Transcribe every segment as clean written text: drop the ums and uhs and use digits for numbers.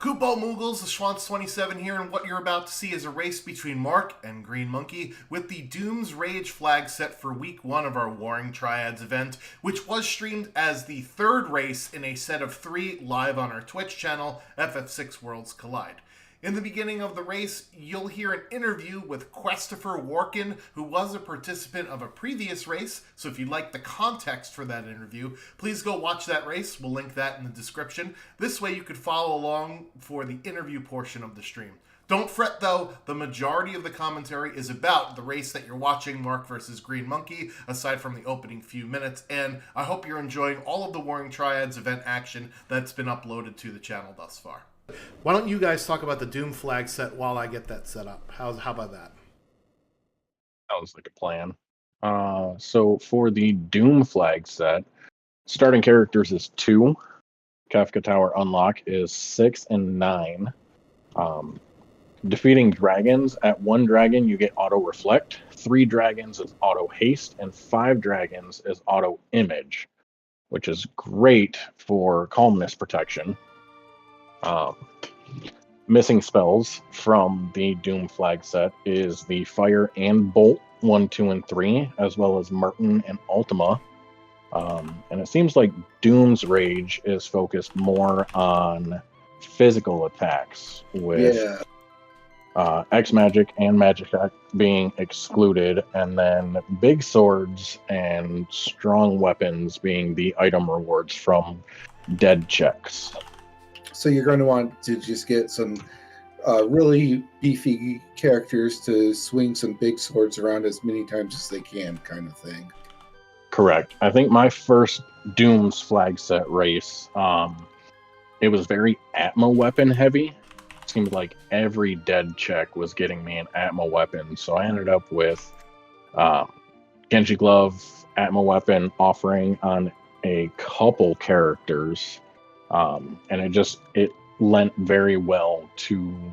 Kupo Moogles, the Schwantz27 here, and what you're about to see is a race between Mark and GreenMonkey with the Doom's Rage flag set for week 1 of our Warring Triads event, which was streamed as the third race in a set of 3 live on our Twitch channel, FF6 Worlds Collide. In the beginning of the race, you'll hear an interview with Christopher Warkin, who was a participant of a previous race, so if you'd like the context for that interview, please go watch that race. We'll link that in the description. This way you could follow along for the interview portion of the stream. Don't fret though, the majority of the commentary is about the race that you're watching, Mark versus GreenMonkey, aside from the opening few minutes, and I hope you're enjoying all of the Warring Triads event action that's been uploaded to the channel thus far. Why don't you guys talk about the Doom flag set while I get that set up? How about that? Sounds like a plan. So for the Doom flag set, starting characters is 2. Kefka Tower unlock is 6 and 9. Defeating dragons, at 1 dragon you get auto reflect, 3 dragons is auto haste, and 5 dragons is auto image, which is great for calmness protection. Missing spells from the Doom flag set is the Fire and Bolt 1, 2, and 3, as well as Merton and Ultima. And it seems like Doom's Rage is focused more on physical attacks, with X-Magic and Magic being excluded, and then big swords and strong weapons being the item rewards from dead checks. So you're going to want to just get some really beefy characters to swing some big swords around as many times as they can, kind of thing. Correct. I think my first Doom's flag set race, it was very Atma weapon heavy. It seemed like every dead check was getting me an Atma weapon, so I ended up with Genji Glove, Atma weapon offering on a couple characters. And it lent very well to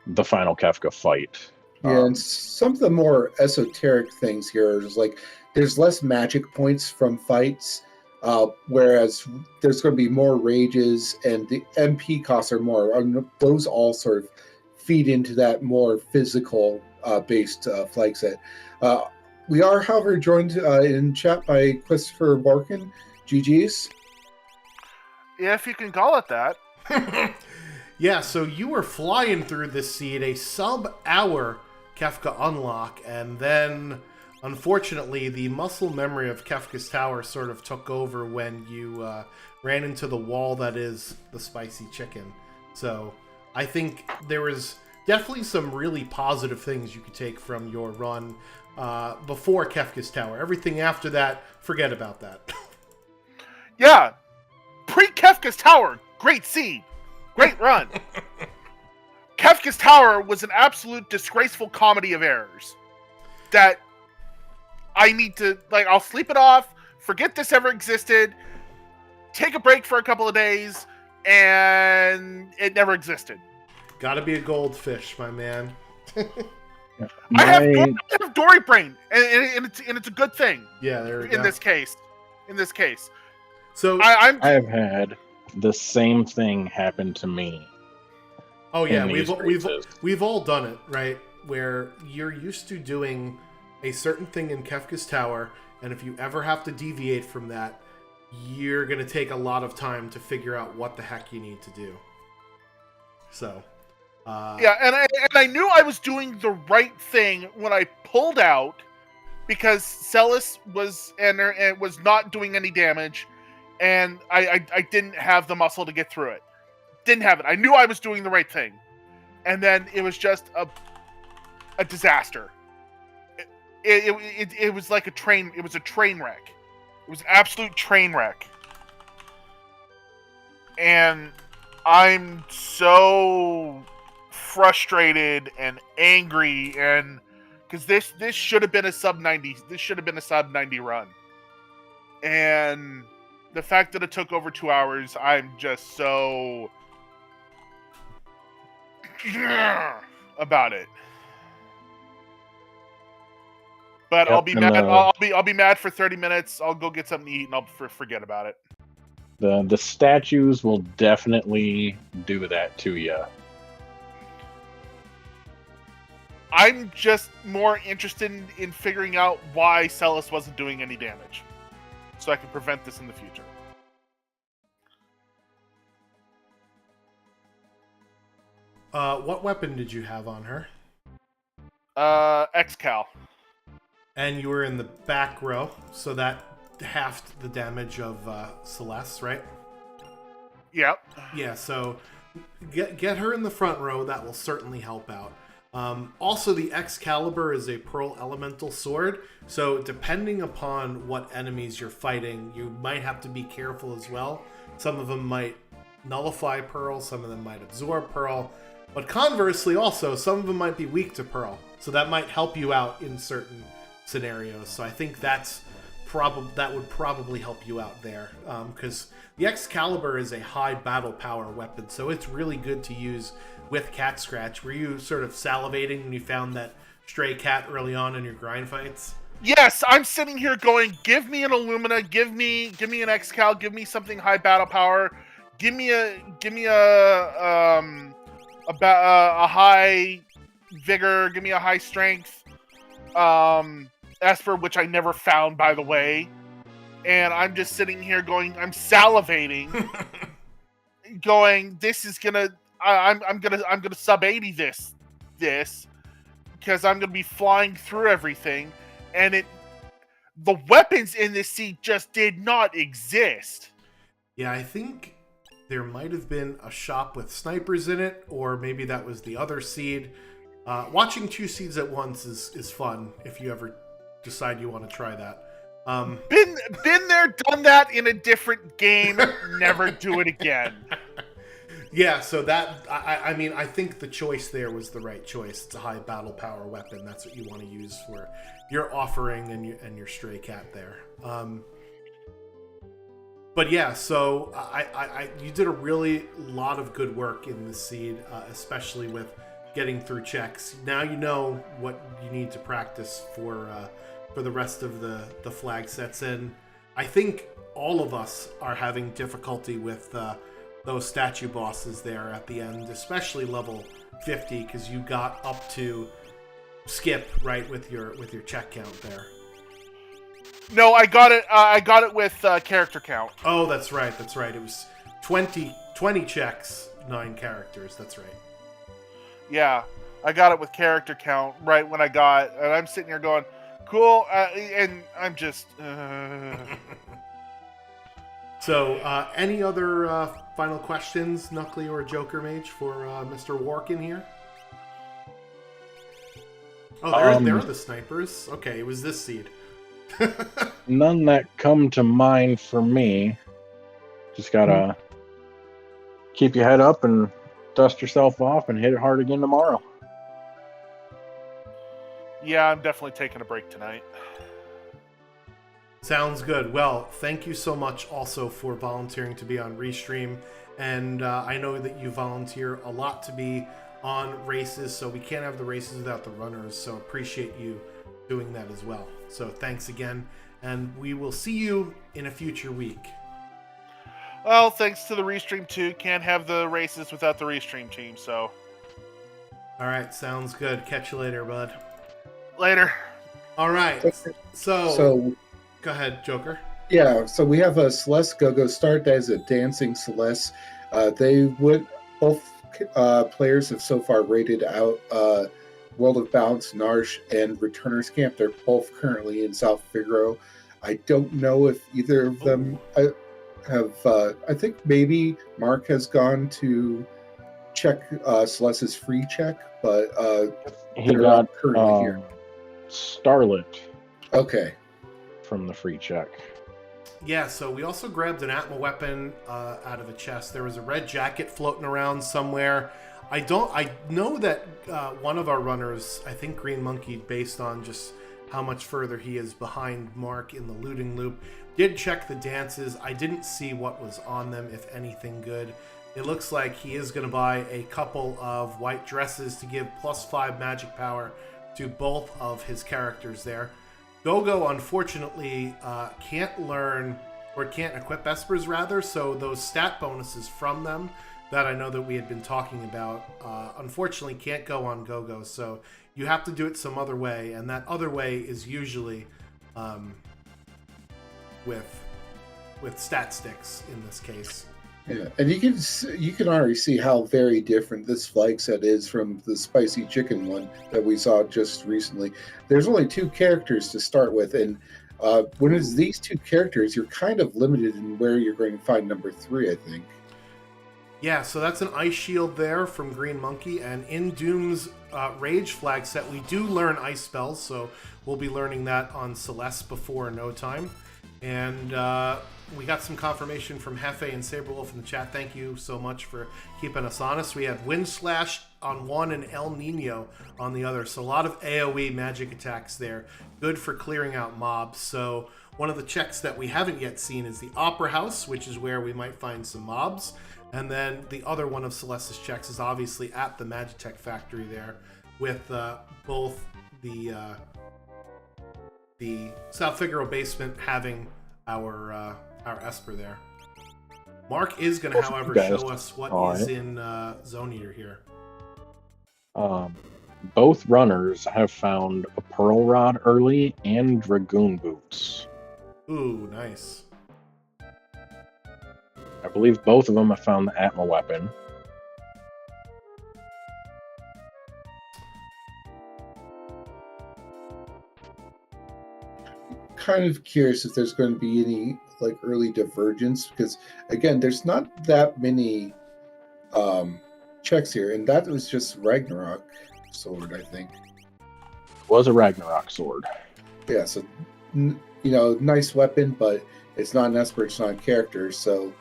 the final Kefka fight. Yeah, and some of the more esoteric things here is like there's less magic points from fights, whereas there's going to be more rages, and the MP costs are more. Those all sort of feed into that more physical based flag set. We are, however, joined in chat by Christopher Warkin. GG's. If you can call it that. Yeah, so you were flying through this seed, a sub-hour Kefka unlock, and then, unfortunately, the muscle memory of Kefka's Tower sort of took over when you ran into the wall that is the spicy chicken. So I think there was definitely some really positive things you could take from your run before Kefka's Tower. Everything after that, forget about that. Yeah. Pre-Kefka's Tower, great seed. Great run. Kefka's Tower was an absolute disgraceful comedy of errors that I need to, I'll sleep it off, forget this ever existed, take a break for a couple of days, and it never existed. Gotta be a goldfish, my man. I have Dory brain, and it's a good thing. Yeah, there we go. In this case. So I have had the same thing happen to me. Oh yeah, we've all done it, right? Where you're used to doing a certain thing in Kefka's Tower, and if you ever have to deviate from that, you're gonna take a lot of time to figure out what the heck you need to do. So yeah, and I knew I was doing the right thing when I pulled out, because Celis was not doing any damage. And I didn't have the muscle to get through it. Didn't have it. I knew I was doing the right thing. And then it was just a disaster. It was like a train. It was a train wreck. It was an absolute train wreck. And I'm so frustrated and angry, and because this should have been a sub 90. This should have been a sub 90 run. And the fact that it took over 2 hours, I'm just so about it. But I'll be mad. I'll be mad for 30 minutes. I'll go get something to eat, and I'll forget about it. The statues will definitely do that to you. I'm just more interested in figuring out why Celis wasn't doing any damage, so I can prevent this in the future. What weapon did you have on her? Excal. And you were in the back row, so that halved the damage of Celeste, right? Yep. Yeah, so get her in the front row. That will certainly help out. Also, the Excalibur is a Pearl Elemental sword, so depending upon what enemies you're fighting, you might have to be careful as well. Some of them might nullify Pearl, some of them might absorb Pearl, but conversely also, some of them might be weak to Pearl, so that might help you out in certain scenarios. So I think that would probably help you out there, because the Excalibur is a high battle power weapon, so it's really good to use with Cat Scratch. Were you sort of salivating when you found that stray cat early on in your grind fights? Yes, I'm sitting here going, give me an Illumina, give me an Excal, give me something high battle power, give me a high vigor, give me a high strength, Esper, which I never found, by the way. And I'm just sitting here going, I'm salivating, going, this is gonna, I'm gonna sub 80 this, because I'm gonna be flying through everything, and the weapons in this seed just did not exist. Yeah, I think there might have been a shop with snipers in it, or maybe that was the other seed. Watching two seeds at once is fun if you ever decide you want to try that. Been there, done that in a different game. Never do it again. Yeah, so that I mean, I think the choice there was the right choice. It's a high battle power weapon. That's what you want to use for your offering and your stray cat there. But yeah, so you did a really lot of good work in this seed, especially with getting through checks. Now you know what you need to practice for the rest of the flag sets, and I think all of us are having difficulty with those statue bosses there at the end, especially level 50, because you got up to skip right with your check count there. No, I got it with character count. Oh, that's right. It was 20 checks, 9 characters. That's right. Yeah, I got it with character count right when and I'm sitting here going, cool, and I'm just... So, any other final questions, Knuckly or Joker Mage, for Mr. Warkin here? Oh, there are the snipers. Okay, it was this seed. None that come to mind for me. Just gotta keep your head up and dust yourself off and hit it hard again tomorrow. Yeah, I'm definitely taking a break tonight. Sounds good. Well, thank you so much also for volunteering to be on Restream. And I know that you volunteer a lot to be on races, so we can't have the races without the runners. So appreciate you doing that as well. So thanks again. And we will see you in a future week. Well, thanks to the Restream too. Can't have the races without the Restream team, so. All right, sounds good. Catch you later, bud. Later. All right. So go ahead, Joker. Yeah, so we have a Celeste Go-Go start as a dancing Celeste. Both players have so far rated out World of Balance, Narsh, and Returner's Camp. They're both currently in South Figaro. I don't know if either of them have. I think maybe Mark has gone to check Celeste's free check, but he got currently here. Starlet. Okay. From the free check. Yeah, so we also grabbed an Atma weapon out of a chest. There was a red jacket floating around somewhere. I know that one of our runners, I think GreenMonkey, based on just how much further he is behind Mark in the looting loop, did check the dances. I didn't see what was on them, if anything good. It looks like he is going to buy a couple of white dresses to give +5 magic power to both of his characters there. Go-Go, unfortunately, can't learn or it can't equip espers rather. So those stat bonuses from them that I know that we had been talking about, unfortunately can't go on Go-Go. So you have to do it some other way, and that other way is usually with stat sticks in this case. Yeah, and you can already see how very different this flag set is from the spicy chicken one that we saw just recently. There's only 2 characters to start with, and when it's these 2 characters, you're kind of limited in where you're going to find number 3, I think. Yeah, so that's an ice shield there from GreenMonkey, and in Doom's Rage flag set, we do learn ice spells, so we'll be learning that on Celeste before no time. And we got some confirmation from Hefe and Saberwolf in the chat. Thank you so much for keeping us honest. We had Wind Slash on one and El Nino on the other, so a lot of AoE magic attacks there. Good for clearing out mobs. So one of the checks that we haven't yet seen is the Opera House, which is where we might find some mobs. And then the other one of Celeste's checks is obviously at the Magitech factory there, with both the South Figaro basement having our Esper there. Mark is going to, however, show us what is in Zone Eater here. Both runners have found a Pearl Rod early and Dragoon Boots. Ooh, nice. I believe both of them have found the Atma weapon. Kind of curious if there's going to be any like early divergence, because again, there's not that many checks here, and that was just Ragnarok sword, I think. It was a Ragnarok sword. Yeah, so nice weapon, but it's not an Esper, it's not a character, so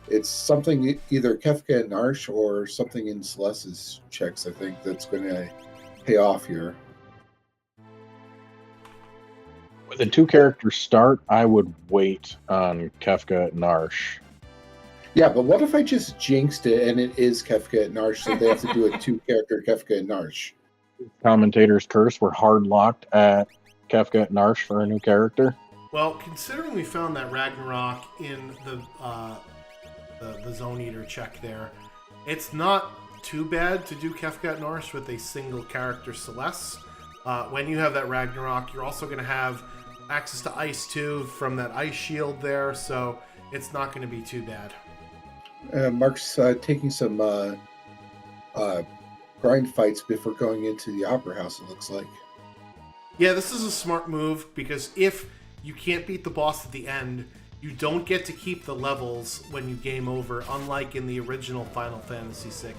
it's something either Kefka and Arsh or something in Celeste's checks, I think, that's going to pay off here. With a 2-character start, I would wait on Kefka and Arsh. Yeah, but what if I just jinxed it and it is Kefka and Arsh, so they have to do a 2-character Kefka and Arsh? Commentator's Curse, we're hard locked at Kefka and Arsh for a new character. Well, considering we found that Ragnarok in the Zone Eater check there, it's not too bad to do Kefka and Arsh with a single character Celeste. When you have that Ragnarok, you're also going to have access to Ice too from that Ice Shield there, so it's not going to be too bad. Mark's taking some grind fights before going into the Opera House, it looks like. Yeah, this is a smart move, because if you can't beat the boss at the end, you don't get to keep the levels when you game over, unlike in the original Final Fantasy VI.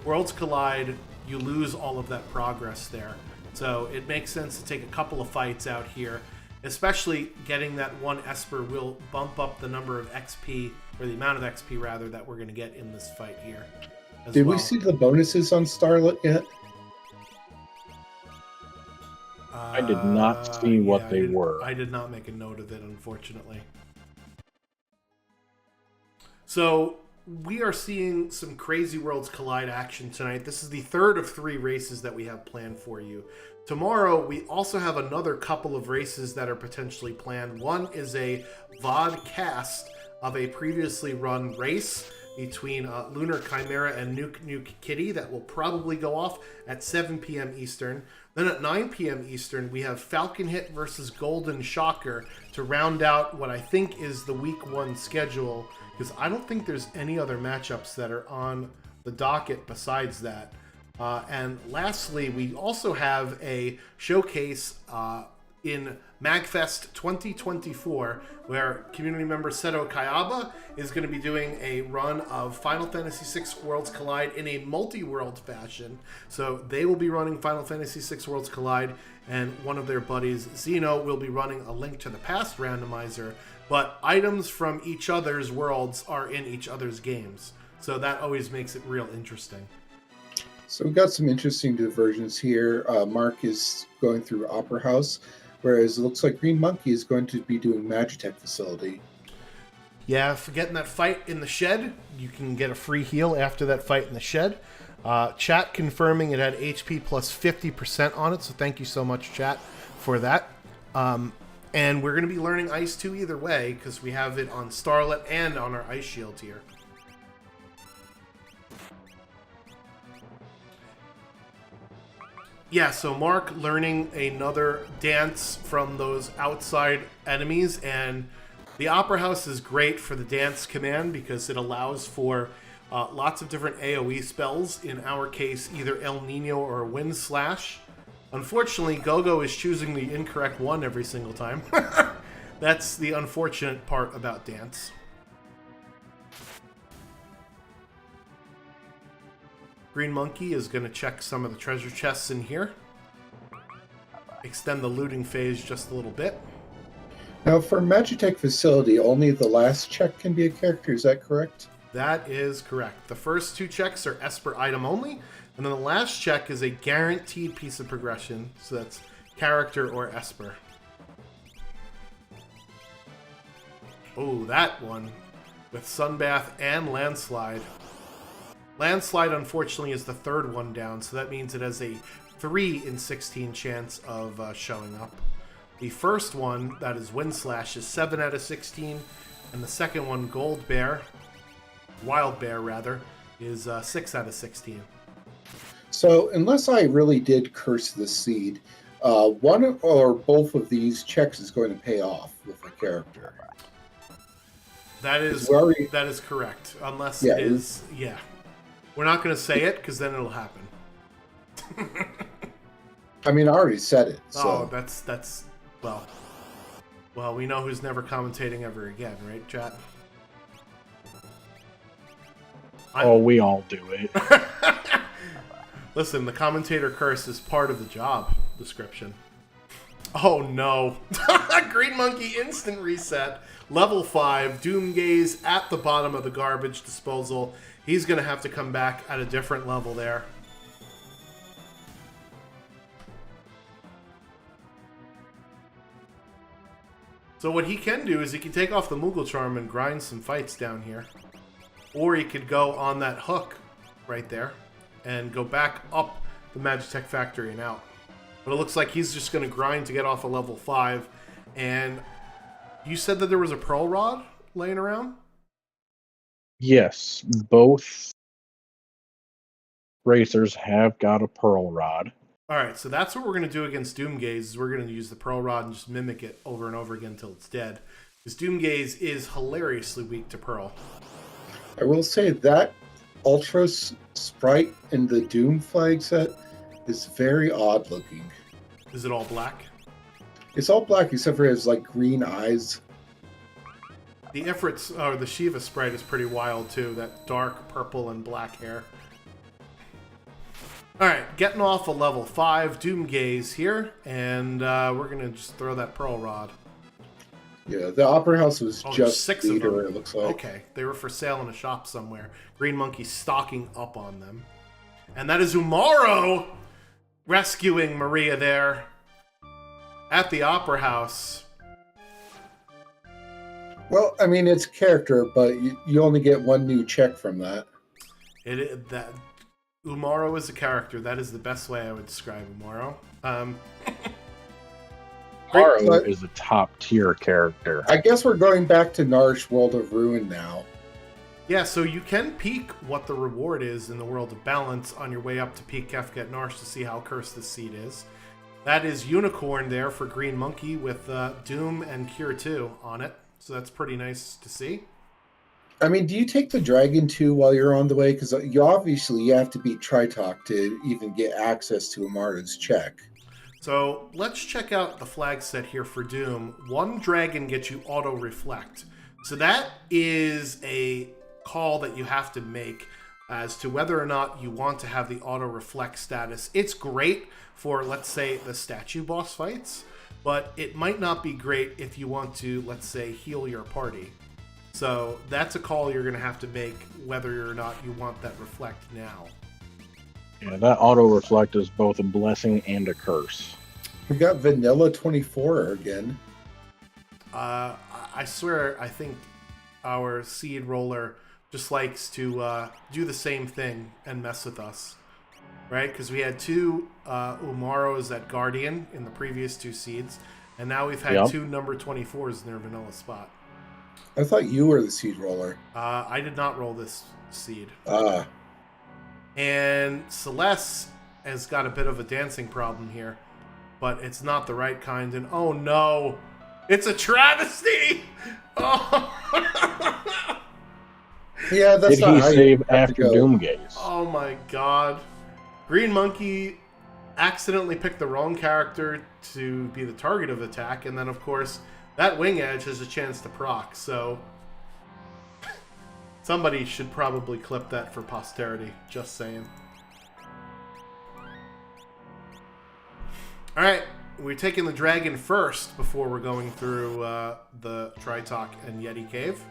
Worlds Collide, you lose all of that progress there. So it makes sense to take a couple of fights out here, especially getting that one Esper will bump up the number of XP, or the amount of XP rather, that we're going to get in this fight here. Did we see the bonuses on Starlit yet? I did not see what they were. I did not make a note of it, unfortunately. So we are seeing some Crazy Worlds Collide action tonight. This is the third of 3 races that we have planned for you. Tomorrow, we also have another couple of races that are potentially planned. One is a VOD cast of a previously run race between Lunar Chimera and Nuke Kitty that will probably go off at 7 p.m. Eastern. Then at 9 p.m. Eastern, we have Falcon Hit versus Golden Shocker to round out what I think is the Week 1 schedule, because I don't think there's any other matchups that are on the docket besides that. And lastly, we also have a showcase in MagFest 2024, where community member Seto Kayaba is going to be doing a run of Final Fantasy VI Worlds Collide in a multi-world fashion. So they will be running Final Fantasy VI Worlds Collide, and one of their buddies, Zeno, will be running a Link to the Past randomizer, but items from each other's worlds are in each other's games. So that always makes it real interesting. So we've got some interesting diversions here. Mark is going through Opera House, whereas it looks like GreenMonkey is going to be doing Magitech Facility. Yeah, for getting that fight in the shed, you can get a free heal after that fight in the shed. Chat confirming it had HP plus 50% on it, so thank you so much, chat, for that. And we're going to be learning Ice 2 either way, because we have it on Starlet and on our Ice Shield tier. Yeah, so Mark learning another dance from those outside enemies, and the Opera House is great for the dance command because it allows for lots of different AoE spells. In our case, either El Nino or Wind Slash. Unfortunately, Gogo is choosing the incorrect one every single time. That's the unfortunate part about dance. GreenMonkey is going to check some of the treasure chests in here. Extend the looting phase just a little bit. Now, for Magitech Facility, only the last check can be a character. Is that correct? That is correct. The first 2 checks are Esper item only, and then the last check is a guaranteed piece of progression. So that's character or Esper. Oh, that one with Sunbath and Landslide. Landslide, unfortunately, is the 3rd one down, so that means it has a 3 in 16 chance of showing up. The first one, that is Wind Slash, is 7 out of 16, and the second one, Wild Bear rather, is 6 out of 16. So, unless I really did curse the seed, one or both of these checks is going to pay off with a character. That is correct, unless Yeah, it is, yeah. We're not going to say it, because then it'll happen. I mean, I already said it. So. Oh, that's well, we know who's never commentating ever again, right, chat? Oh, we all do it. Listen, the commentator curse is part of the job description. Oh no. GreenMonkey instant reset. Level 5, Doomgaze at the bottom of the garbage disposal. He's going to have to come back at a different level there. So what he can do is he can take off the Moogle Charm and grind some fights down here. Or he could go on that hook right there and go back up the Magitech Factory and out. But it looks like he's just going to grind to get off a level 5. And you said that there was a Pearl Rod laying around? Yes, both racers have got a Pearl Rod. Alright, so that's what we're going to do against Doomgaze, is we're going to use the Pearl Rod and just mimic it over and over again until it's dead. Because Doomgaze is hilariously weak to Pearl. I will say that Ultra sprite in the Doom flag set is very odd looking. Is it all black? It's all black except for his like green eyes. The Ifrit's, or the Shiva sprite is pretty wild too. That dark purple and black hair. Alright, getting off a level 5 Doomgaze here, and we're going to just throw that Pearl Rod. Yeah, the Opera House was just 6 of leader, them. it looks like. Okay, they were for sale in a shop somewhere. GreenMonkey stocking up on them. And that is Umaro rescuing Maria there at the Opera House. Well, I mean, it's character, but you only get one new check from that. That Umaro is a character. That is the best way I would describe Umaro. Umaro is a top tier character. I guess we're going back to Narsh World of Ruin now. Yeah, so you can peek what the reward is in the World of Balance on your way up to Peak Kefka at Narsh to see how cursed this seed is. That is Unicorn there for GreenMonkey with Doom and Cure 2 on it. So that's pretty nice to see. I mean, do you take the Dragon 2 while you're on the way? Because you have to beat Tritalk to even get access to Amaro's check. So let's check out the flag set here for Doom. One dragon gets you auto reflect. So that is a call that you have to make as to whether or not you want to have the auto reflect status. It's great for, let's say, the statue boss fights, but it might not be great if you want to, let's say, heal your party. So that's a call you're going to have to make whether or not you want that reflect now. Yeah, that auto reflect is both a blessing and a curse. We got Vanilla 24 again. I swear, I think our seed roller just likes to do the same thing and mess with us, right? Because we had 2 Umaros at Guardian in the previous 2 seeds. And now we've had Yep. 2 number 24s in their vanilla spot. I thought you were the seed roller. I did not roll this seed. Ah, And Celeste has got a bit of a dancing problem here, but it's not the right kind. And oh no, it's a travesty! Oh, yeah, that's Did not he how you save have to after go. Doomgaze? oh my god. GreenMonkey accidentally picked the wrong character to be the target of attack, and then of course that wing edge has a chance to proc, so somebody should probably clip that for posterity, just saying. Alright, we're taking the dragon first before we're going through the Tritok and Yeti Cave.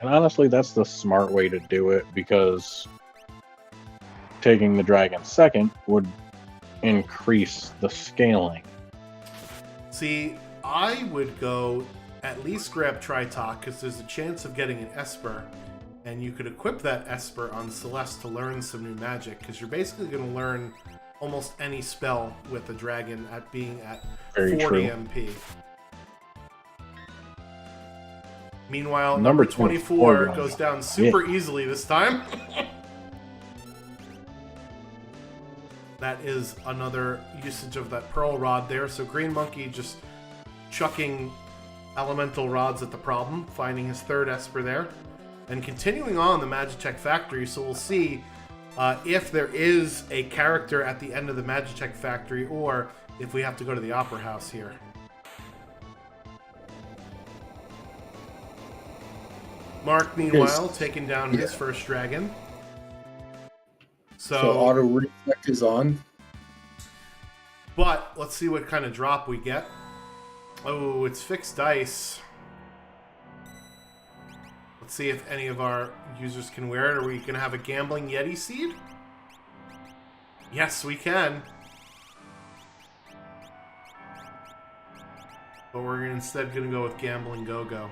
And honestly, that's the smart way to do it, because taking the dragon second would increase the scaling. See, I would go at least grab Tritok, because there's a chance of getting an Esper, and you could equip that Esper on Celeste to learn some new magic, because you're basically going to learn almost any spell with the dragon at being at Very 40 true. MP. Meanwhile, Number number 24 24 goes down super easily this time. That is another usage of that Pearl Rod there. So GreenMonkey just chucking elemental rods at the problem, finding his third Esper there. And continuing on the Magitech Factory, so we'll see if there is a character at the end of the Magitech Factory, or if we have to go to the Opera House here. Mark, meanwhile, taking down his first dragon. So auto reflect is on. But let's see what kind of drop we get. Oh, it's fixed dice. Let's see if any of our users can wear it. Are we going to have a gambling Yeti seed? Yes, we can. But we're instead going to go with gambling go-go.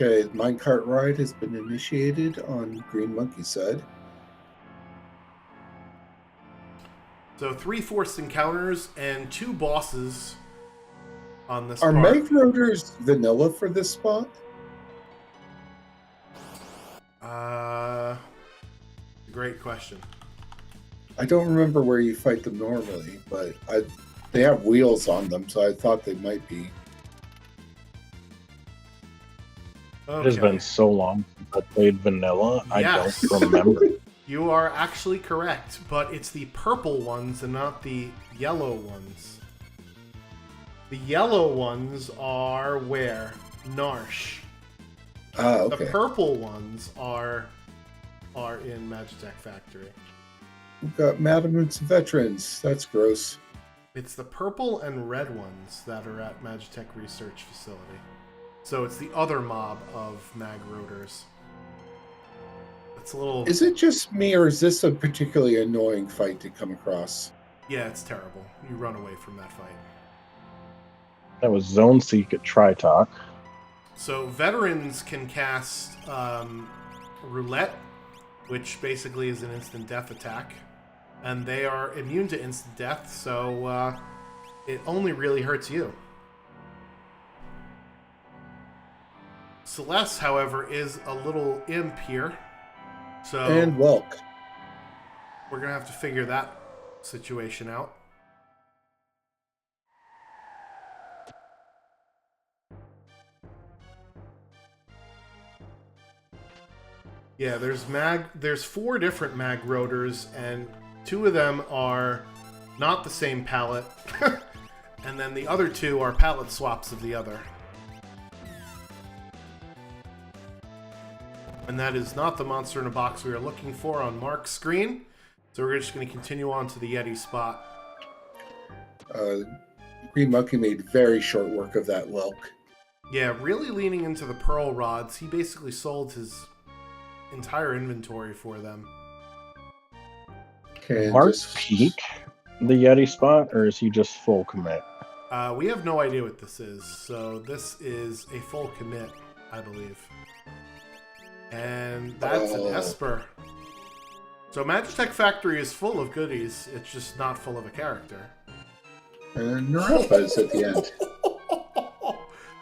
Okay, minecart ride has been initiated on GreenMonkey side. So 3 forced encounters and 2 bosses on this Are part. Meg Rotors vanilla for this spot? Great question. I don't remember where you fight them normally, but they have wheels on them, so I thought they might be. It has been so long since I played vanilla, Yes. I don't remember. You are actually correct, but it's the purple ones and not the yellow ones. The yellow ones are where? Narsh. Okay. The purple ones are in Magitech Factory. We've got Madam and some veterans. That's gross. It's the purple and red ones that are at Magitech Research Facility. So it's the other mob of Mag Rotors. It's a little... Is it just me, or is this a particularly annoying fight to come across? Yeah, it's terrible. You run away from that fight. That was Zone Seek at Tritok. So veterans can cast Roulette, which basically is an instant death attack. And they are immune to instant death, so it only really hurts you. Celeste, however, is a little imp here. So And Welk. we're going to have to figure that situation out. Yeah, there's 4 different Mag Rotors, and 2 of them are not the same palette. And then the other 2 are palette swaps of the other. And that is not the monster in a box we are looking for on Mark's screen. So we're just going to continue on to the Yeti spot. GreenMonkey made very short work of that Welk. Yeah, really leaning into the Pearl Rods. He basically sold his entire inventory for them. Okay, Mark just- peak the Yeti spot, or is he just full commit? We have no idea what this is. So this is a full commit, I believe. And that's an Oh. Esper. So Magitech Factory is full of goodies. It's just not full of a character. And Narapa is at the end.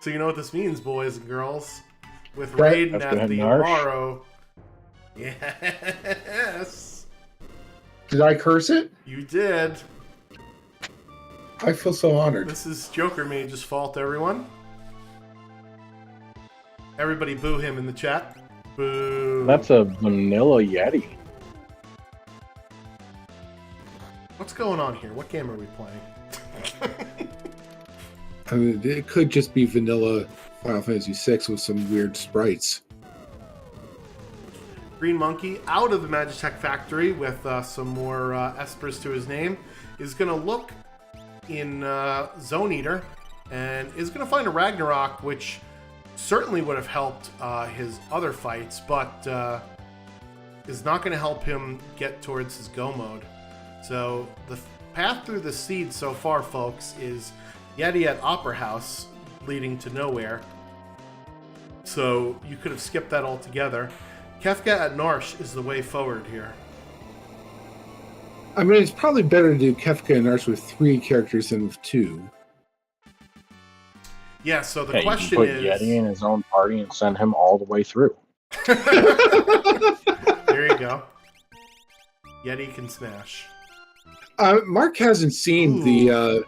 So you know what this means, boys and girls. With Right. Raiden Let's go at ahead the and Narsh. Amaro. Yes. Did I curse it? You did. I feel so honored. This is Joker Mage's fault, everyone. Everybody boo him in the chat. Boo. That's a vanilla Yeti. What's going on here? What game are we playing? I mean, it could just be vanilla Final Fantasy VI with some weird sprites. GreenMonkey, out of the Magitech Factory with some more espers to his name, is going to look in Zone Eater and is going to find a Ragnarok, which certainly would have helped his other fights, but is not going to help him get towards his go mode. So the path through the seed so far, folks, is Yeti at Opera House, leading to nowhere. So you could have skipped that altogether. Kefka at Narsh is the way forward here. I mean, it's probably better to do Kefka and Narsh with 3 characters than with 2. Yeah, so the Hey, question you can put is... Yeti in his own party and send him all the way through. There you go. Yeti can smash. Mark hasn't seen the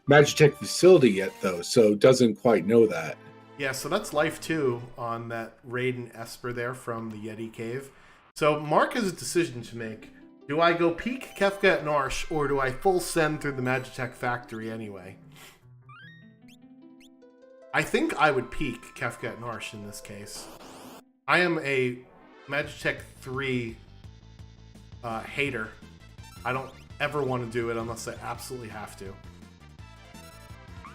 Magitech facility yet, though, so doesn't quite know that. Yeah, so that's life 2 on that Raiden Esper there from the Yeti Cave. So Mark has a decision to make. Do I go peek Kefka at Narsh, or do I full send through the Magitech Factory anyway? I think I would peek Kefka at Narsh in this case. I am a Magitech 3 hater. I don't ever want to do it unless I absolutely have to.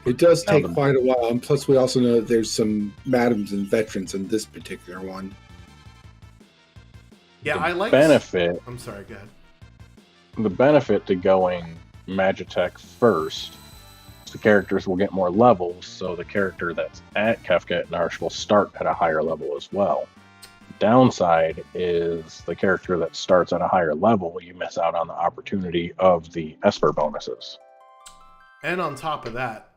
It does take Now the- quite a while, and plus we also know that there's some madams and veterans in this particular one. Yeah, The I like... benefit. I'm sorry, go ahead. The benefit to going Magitech first, the characters will get more levels, so the character that's at Kefka at Narsh will start at a higher level as well. Downside is the character that starts at a higher level, you miss out on the opportunity of the Esper bonuses. And on top of that,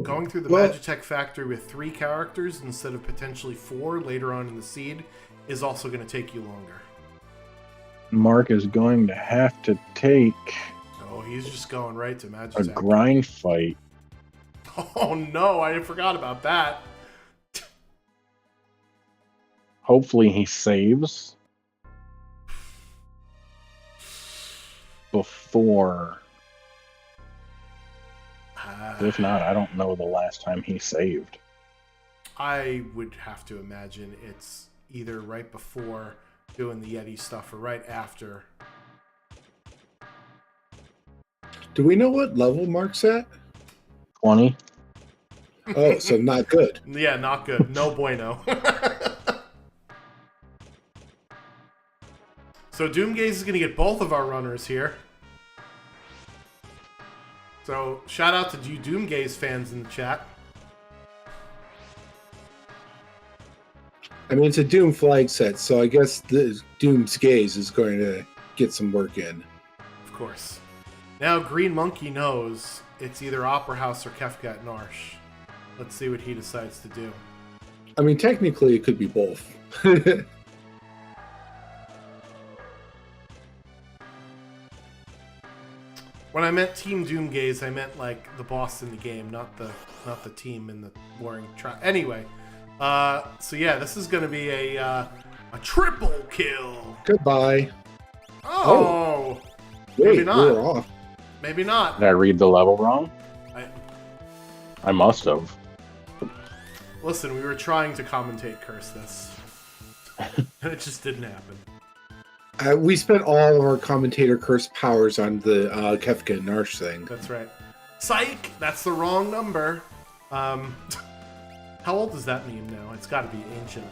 going through the Well- Magitech Factory with 3 characters instead of potentially 4 later on in the seed is also going to take you longer. Mark is going to have to take Oh, he's just going right to a Magitech. grind fight. Oh no, I forgot about that. Hopefully he saves before. If not, I don't know the last time he saved. I would have to imagine it's either right before doing the Yeti stuff or right after. Do we know what level Mark's at? 20. Oh, so not good. Yeah, not good. No bueno. So Doomgaze is going to get both of our runners here. So shout out to you Doomgaze fans in the chat. I mean, it's a Doom flag set, so I guess the Doom's Gaze is going to get some work in. Of course. Now GreenMonkey knows it's either Opera House or Kefka at Narsh. Let's see what he decides to do. I mean, technically, it could be both. When I meant Team Doomgaze, I meant like the boss in the game, not the team in the warring trial. Anyway, so yeah, this is going to be a triple kill. Goodbye. Oh, Wait, Maybe not. we're off. maybe not. Did I read the level wrong? I must have. Listen, we were trying to commentate curse this, and it just didn't happen. We spent all of our commentator curse powers on the Kefka and Narsh thing. That's right. Psych! That's the wrong number. How old is that meme now? It's got to be ancient.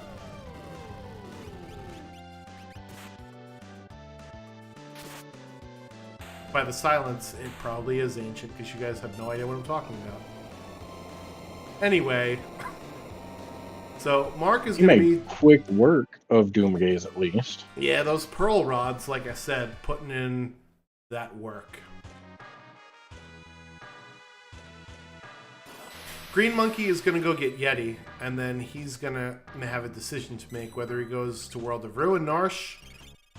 By the silence, it probably is ancient because you guys have no idea what I'm talking about. Anyway, So Mark is You going to made be... quick work of Doomgaze at least. Yeah, those pearl rods, like I said, putting in that work. GreenMonkey is going to go get Yeti, and then he's going to have a decision to make whether he goes to World of Ruin Narsh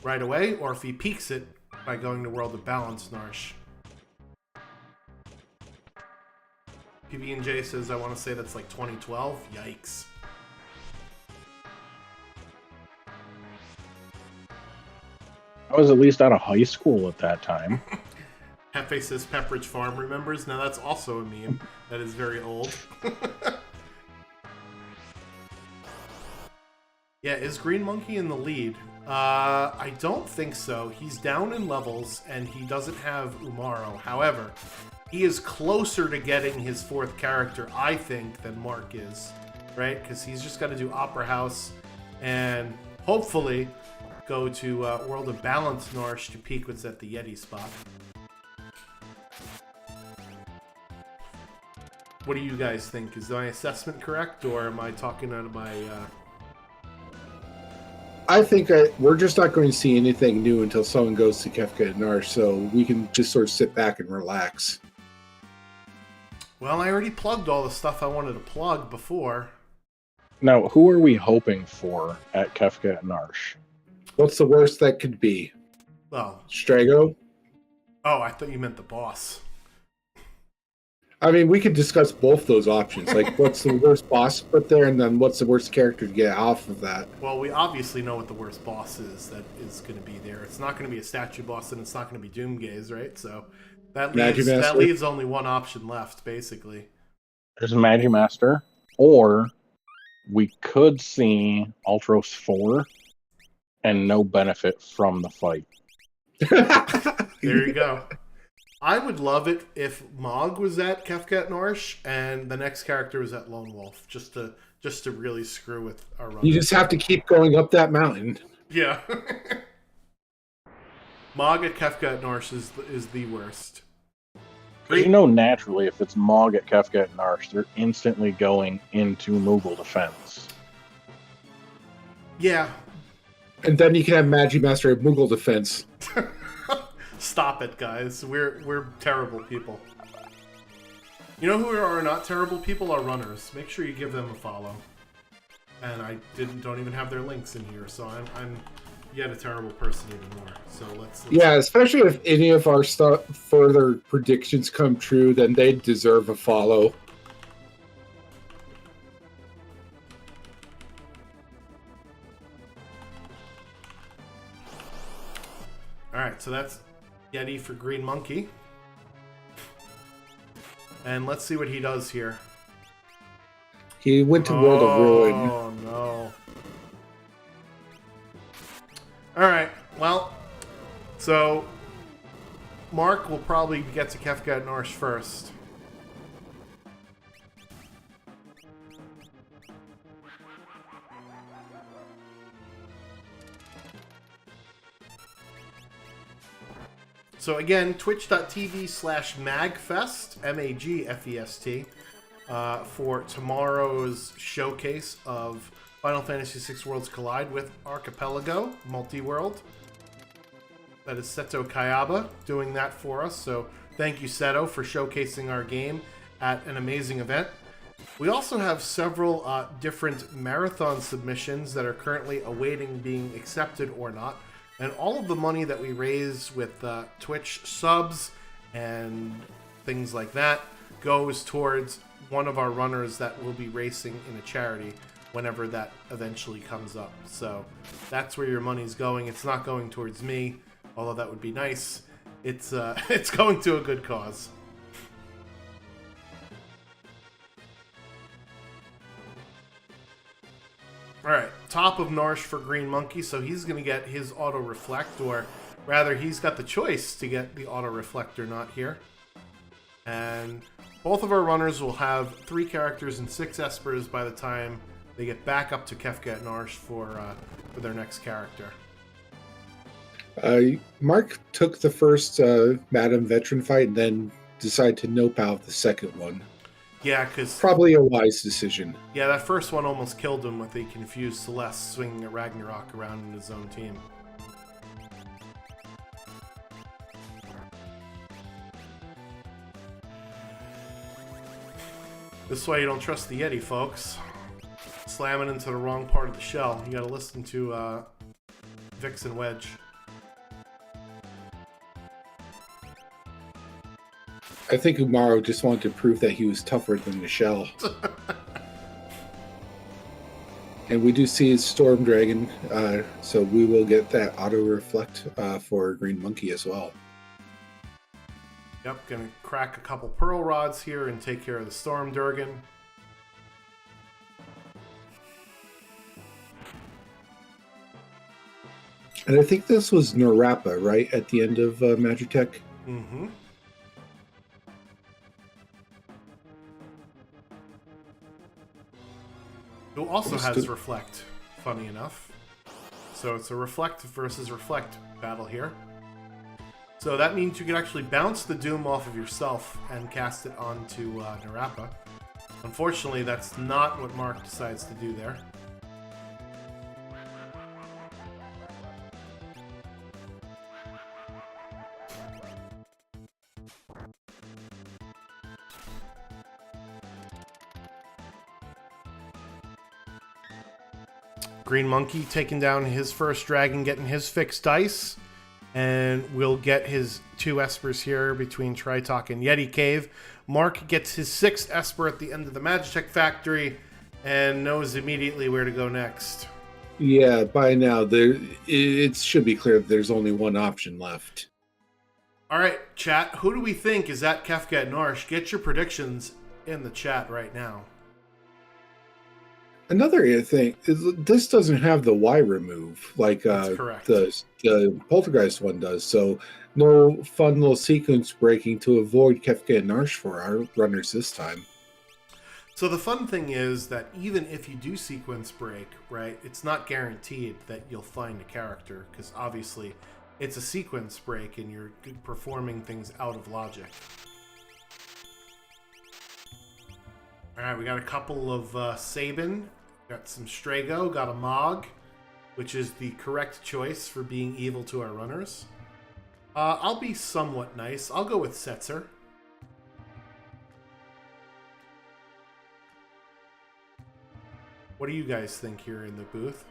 right away, or if he peaks it by going to World of Balance Narsh. PB&J says, I want to say that's like 2012. Yikes. I was at least out of high school at that time. Hefe says Pepperidge Farm remembers. Now that's also a meme that is very old. Yeah, is GreenMonkey in the lead? I don't think so. He's down in levels and he doesn't have Umaro. However, he is closer to getting his 4th character, I think, than Mark is. Right? Because he's just got to do Opera House and hopefully go to World of Balance Narsh to peak what's at the Yeti spot. What do you guys think? Is my assessment correct, or am I talking out of my... I think we're just not going to see anything new until someone goes to Kefka and Narsh, so we can just sort of sit back and relax. Well, I already plugged all the stuff I wanted to plug before. Now, who are we hoping for at Kefka and Narsh? What's the worst that could be? Well... Strago? Oh, I thought you meant the boss. I mean, we could discuss both those options. Like, what's the worst boss put there, and then what's the worst character to get off of that? Well, we obviously know what the worst boss is that is going to be there. It's not going to be a statue boss, and it's not going to be Doomgaze, right? So that leaves only one option left, basically. There's a Magimaster, or we could see Ultros 4 and no benefit from the fight. There you go. I would love it if Mog was at Kefka at Narsh and the next character was at Lone Wolf, just to really screw with our run. You just have to keep going up that mountain. Yeah. Mog at Kefka at Narsh is the worst. You know, naturally, if it's Mog at Kefka at Narsh, they're instantly going into Moogle defense. Yeah. And then you can have Magimaster at Moogle defense. Stop it, guys. We're terrible people. You know who are not terrible people? Are runners. Make sure you give them a follow. And I don't even have their links in here, so I'm yet a terrible person even more. So let's yeah, especially if any of our further predictions come true, then they deserve a follow. All right, so that's Yeti for GreenMonkey. And let's see what he does here. He went to World of Ruin. Oh, no. Alright, well, so Mark will probably get to Kefka at Narsh first. So again, twitch.tv/magfest, MAGFEST, for tomorrow's showcase of Final Fantasy VI Worlds Collide with Archipelago Multi-World. That is Seto Kayaba doing that for us. So thank you, Seto, for showcasing our game at an amazing event. We also have several different marathon submissions that are currently awaiting being accepted or not. And all of the money that we raise with Twitch subs and things like that goes towards one of our runners that will be racing in a charity whenever that eventually comes up. So that's where your money's going. It's not going towards me, although that would be nice. It's it's going to a good cause. Alright, top of Narsh for GreenMonkey, so he's going to get his auto reflect, or rather he's got the choice to get the auto reflect or not here. And both of our runners will have 3 characters and 6 espers by the time they get back up to Kefka at Narsh for their next character. Mark took the first Madam Veteran fight and then decided to nope out the second one. Yeah, because Probably a wise decision. that first one almost killed him with a confused Celeste swinging a Ragnarok around in his own team. This is why you don't trust the Yeti, folks. Slamming into the wrong part of the shell. You gotta listen to Vix and Wedge. I think Umaro just wanted to prove that he was tougher than Michelle. And we do see his Storm Dragon, so we will get that auto reflect for GreenMonkey as well. Yep, gonna crack a couple Pearl Rods here and take care of the Storm Durgan. And I think this was Narapa, right, at the end of Magitech? Mm-hmm. Who also has Reflect, funny enough. So it's a Reflect versus Reflect battle here. So that means you can actually bounce the Doom off of yourself and cast it onto Narapa. Unfortunately, that's not what Mark decides to do there. GreenMonkey taking down his first dragon, getting his fixed dice. And we'll get his 2 Espers here between Tritalk and Yeti Cave. Mark gets his 6th Esper at the end of the Magitech factory and knows immediately where to go next. Yeah, by now it should be clear that there's only one option left. All right, chat. Who do we think is at Kefka and Norsh? Get your predictions in the chat right now. Another thing is this doesn't have the Y remove like the Poltergeist one does, so no fun little sequence breaking to avoid Kefka and Narsh for our runners this time. So the fun thing is that even if you do sequence break, right, it's not guaranteed that you'll find a character, because obviously it's a sequence break and you're performing things out of logic. Alright, we got a couple of Sabin, got some Strago, got a Mog, which is the correct choice for being evil to our runners. I'll be somewhat nice. I'll go with Setzer. What do you guys think here in the booth?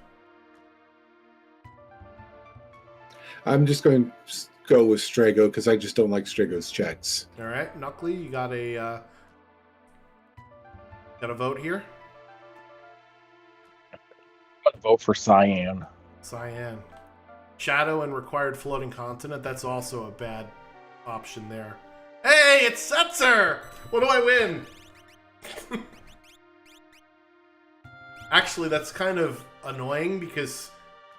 I'm just going to go with Strago because I just don't like Strago's checks. Alright, Knuckly, you got a vote here? Vote for Cyan. Cyan. Shadow and required floating continent, that's also a bad option there. Hey, it's Setzer! What do I win? Actually, that's kind of annoying because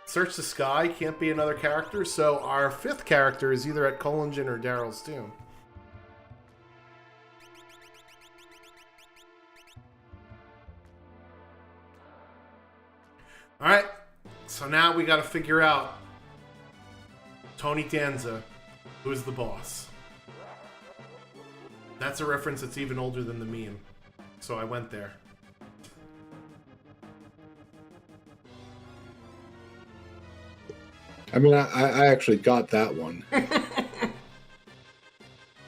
Search the Sky can't be another character, so our 5th character is either at Collingen or Daryl's Tomb. Alright, so now we gotta figure out Tony Danza, who's the boss. That's a reference that's even older than the meme, so I went there. I mean, I actually got that one.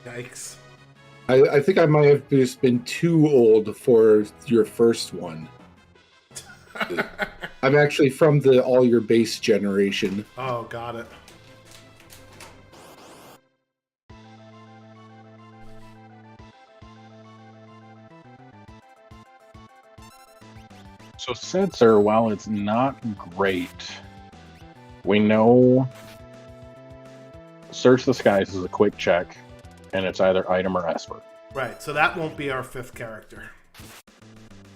Yikes. I think I might have just been too old for your first one. I'm actually from the All Your Base generation. Oh, got it. So Setzer, while it's not great, we know Search the Skies is a quick check, and it's either item or Esper. Right, so that won't be our 5th character.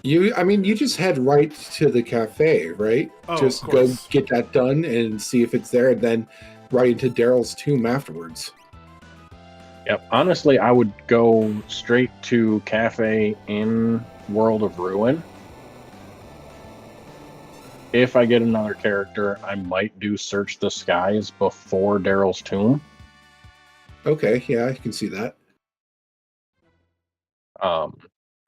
You just head right to the cafe, right? Oh, just of go course. get that done and see if it's there, and then right into Daryl's tomb afterwards. Yep. Honestly, I would go straight to Cafe in World of Ruin. If I get another character, I might do Search the Skies before Daryl's tomb. Okay, yeah, I can see that.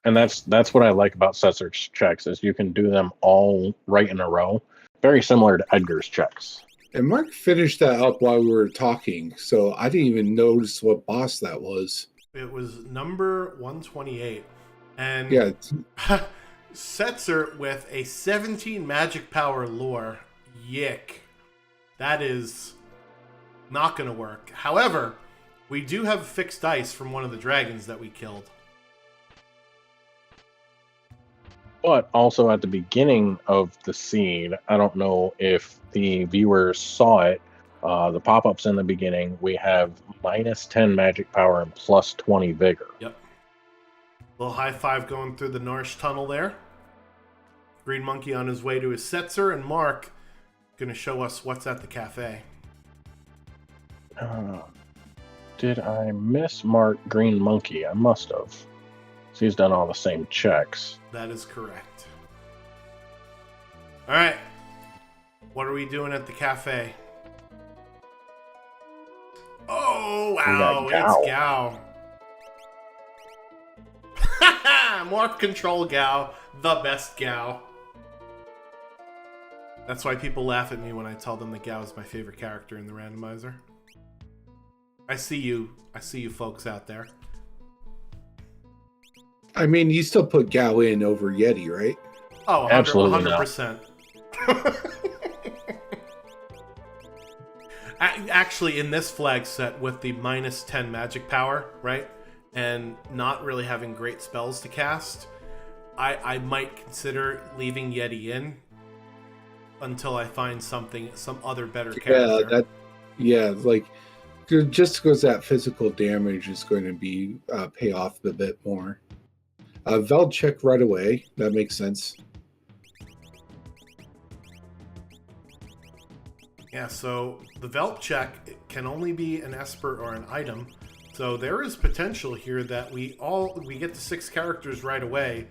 And that's what I like about Setzer's checks is you can do them all right in a row. Very similar to Edgar's checks. And Mark finished that up while we were talking, so I didn't even notice what boss that was. It was number 128. And yeah, Setzer with a 17 magic power lore. Yick. That is not going to work. However, we do have fixed dice from one of the dragons that we killed. But also at the beginning of the seed, I don't know if the viewers saw it, the pop-ups in the beginning, we have minus 10 magic power and plus 20 vigor. Yep. Little high five going through the Norse tunnel there. GreenMonkey on his way to his Setzer, and Mark going to show us what's at the cafe. Did I miss Mark GreenMonkey? I must have. So he's done all the same checks. That is correct. All right. What are we doing at the cafe? Oh, wow. It's Gao. Morph Control Gao. The best Gao. That's why people laugh at me when I tell them that Gao is my favorite character in the randomizer. I see you folks out there. I mean, you still put Gao in over Yeti, right? Oh, absolutely 100%. Actually, in this flag set with the minus 10 magic power, right? And not really having great spells to cast, I might consider leaving Yeti in until I find some other better character. Like just because that physical damage is going to be pay off a bit more. Veld check right away. That makes sense. Yeah, so the Veld check can only be an Esper or an item. So there is potential here that we get to 6 characters right away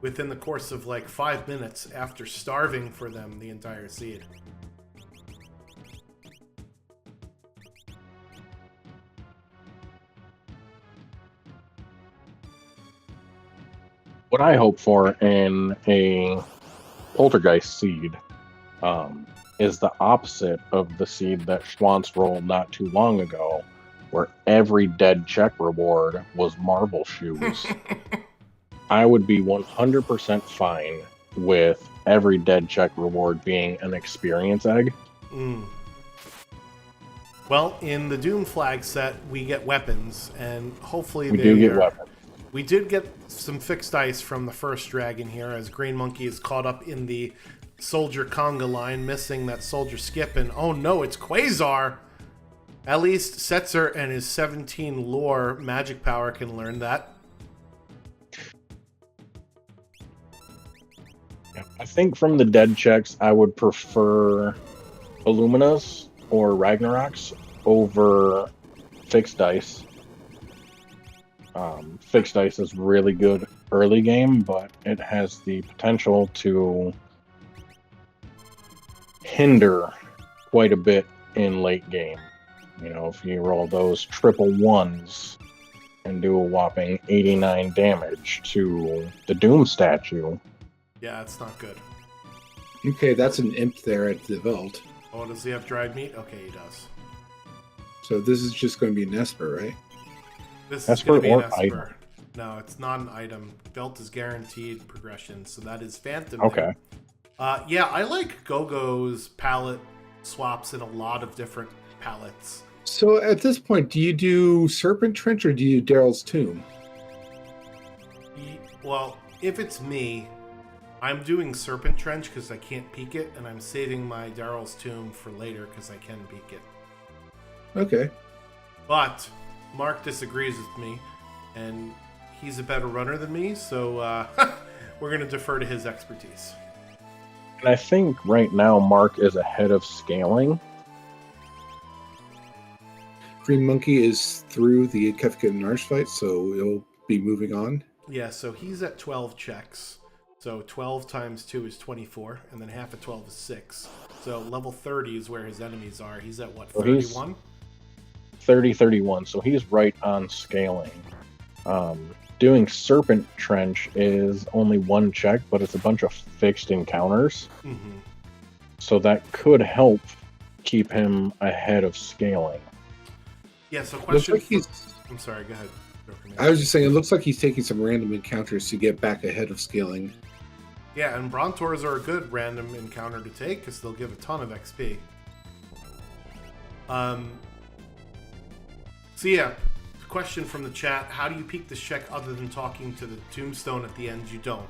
within the course of like 5 minutes after starving for them the entire seed. What I hope for in a poltergeist seed is the opposite of the seed that Schwantz rolled not too long ago, where every dead check reward was marble shoes. I would be 100% fine with every dead check reward being an experience egg. Well, in the Doom flag set, we get weapons, and hopefully we do get weapons. We did get some fixed dice from the first dragon here, as GreenMonkey is caught up in the Soldier Conga line, missing that Soldier Skip, and oh no, it's Quasar! At least Setzer and his 17 lore magic power can learn that. I think from the dead checks, I would prefer Illuminas or Ragnaroks over fixed dice. Fixed dice is really good early game, but it has the potential to hinder quite a bit in late game. You know, if you roll those triple ones and do a whopping 89 damage to the Doom statue. Yeah, it's not good. Okay, that's an imp there at the Veld. Oh, does he have dried meat? Okay, he does. So this is just going to be an Esper, right? This is going to be an Esper. Item. No, it's not an item. Belt is guaranteed progression, so that is Phantom. Okay. Yeah, I like Gogo's palette swaps in a lot of different palettes. So at this point, do you do Serpent Trench or do you do Daryl's Tomb? Well, if it's me, I'm doing Serpent Trench because I can't peek it, and I'm saving my Daryl's Tomb for later because I can peek it. Okay. But Mark disagrees with me, and he's a better runner than me, so we're going to defer to his expertise. And I think right now Mark is ahead of scaling. GreenMonkey is through the Kefka and Narsh fight, so it'll be moving on. Yeah, so he's at 12 checks. So 12 times 2 is 24, and then half of 12 is 6. So level 30 is where his enemies are. He's at what, 31? 30, 31, so he's right on scaling. doing Serpent Trench is only one check, but it's a bunch of fixed encounters. Mm-hmm. So that could help keep him ahead of scaling. Yeah, so question... Like I'm sorry, go ahead. I was just saying, it looks like he's taking some random encounters to get back ahead of scaling. Yeah, and Brontours are a good random encounter to take because they'll give a ton of XP. So yeah, question from the chat: how do you peek this check other than talking to the tombstone at the end? You don't.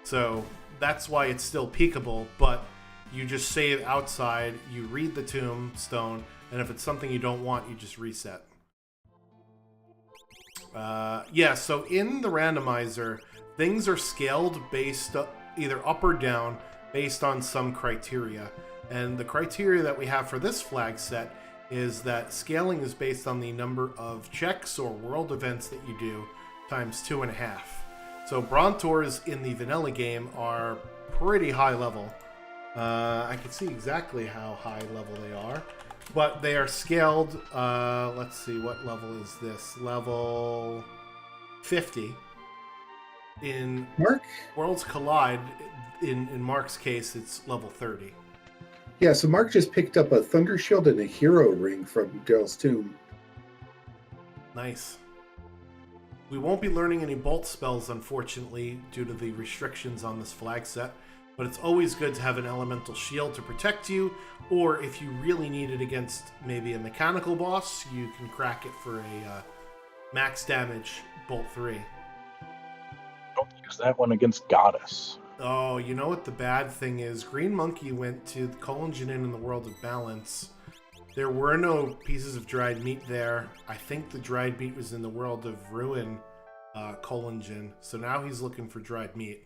So that's why it's still peekable, but you just save outside. You read the tombstone, and if it's something you don't want, you just reset. Yeah. So in the randomizer, things are scaled based either up or down based on some criteria. And the criteria that we have for this flag set is that scaling is based on the number of checks or world events that you do times 2.5. So Brontours in the vanilla game are pretty high level. I can see exactly how high level they are, but they are scaled. Let's see, what level is this? Level 50. In Mark? Worlds Collide, in Mark's case, it's level 30. Yeah, so Mark just picked up a Thunder Shield and a Hero Ring from Daryl's Tomb. Nice. We won't be learning any bolt spells, unfortunately, due to the restrictions on this flag set, but it's always good to have an elemental shield to protect you, or if you really need it against maybe a mechanical boss, you can crack it for a max damage bolt 3. Don't use that one against Goddess. Oh, you know what the bad thing is? GreenMonkey went to Collingen Inn in the World of Balance. There were no pieces of dried meat there. I think the dried meat was in the World of Ruin, Collingen. So now he's looking for dried meat.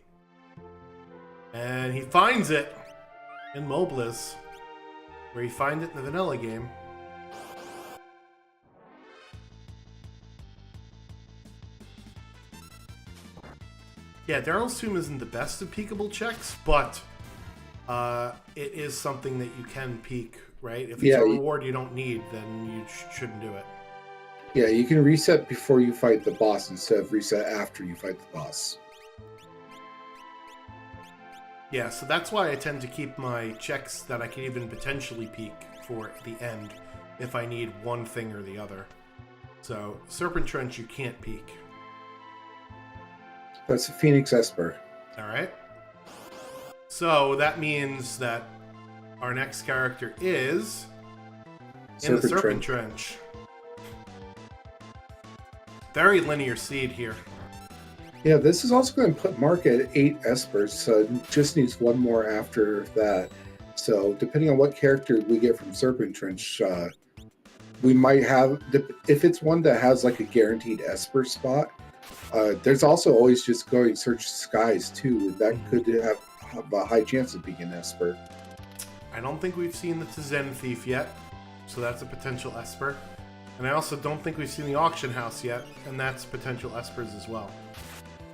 And he finds it in Mobliz, where you find it in the vanilla game. Yeah, Daryl's Tomb isn't the best of peekable checks, but it is something that you can peek, right? If it's a reward you don't need, then you shouldn't do it. Yeah, you can reset before you fight the boss instead of reset after you fight the boss. Yeah, so that's why I tend to keep my checks that I can even potentially peek for the end if I need one thing or the other. So, Serpent Trench you can't peek. That's a Phoenix Esper. Alright. So that means that our next character is in the Serpent Trench. Very linear seed here. Yeah, this is also going to put Mark at 8 Espers, so it just needs one more after that. So depending on what character we get from Serpent Trench, we might have, if it's one that has like a guaranteed Esper spot, there's also always just going Search Skies too. That could have a high chance of being an Esper. I don't think we've seen the Tizen Thief yet, so that's a potential Esper. And I also don't think we've seen the Auction House yet, and that's potential Espers as well.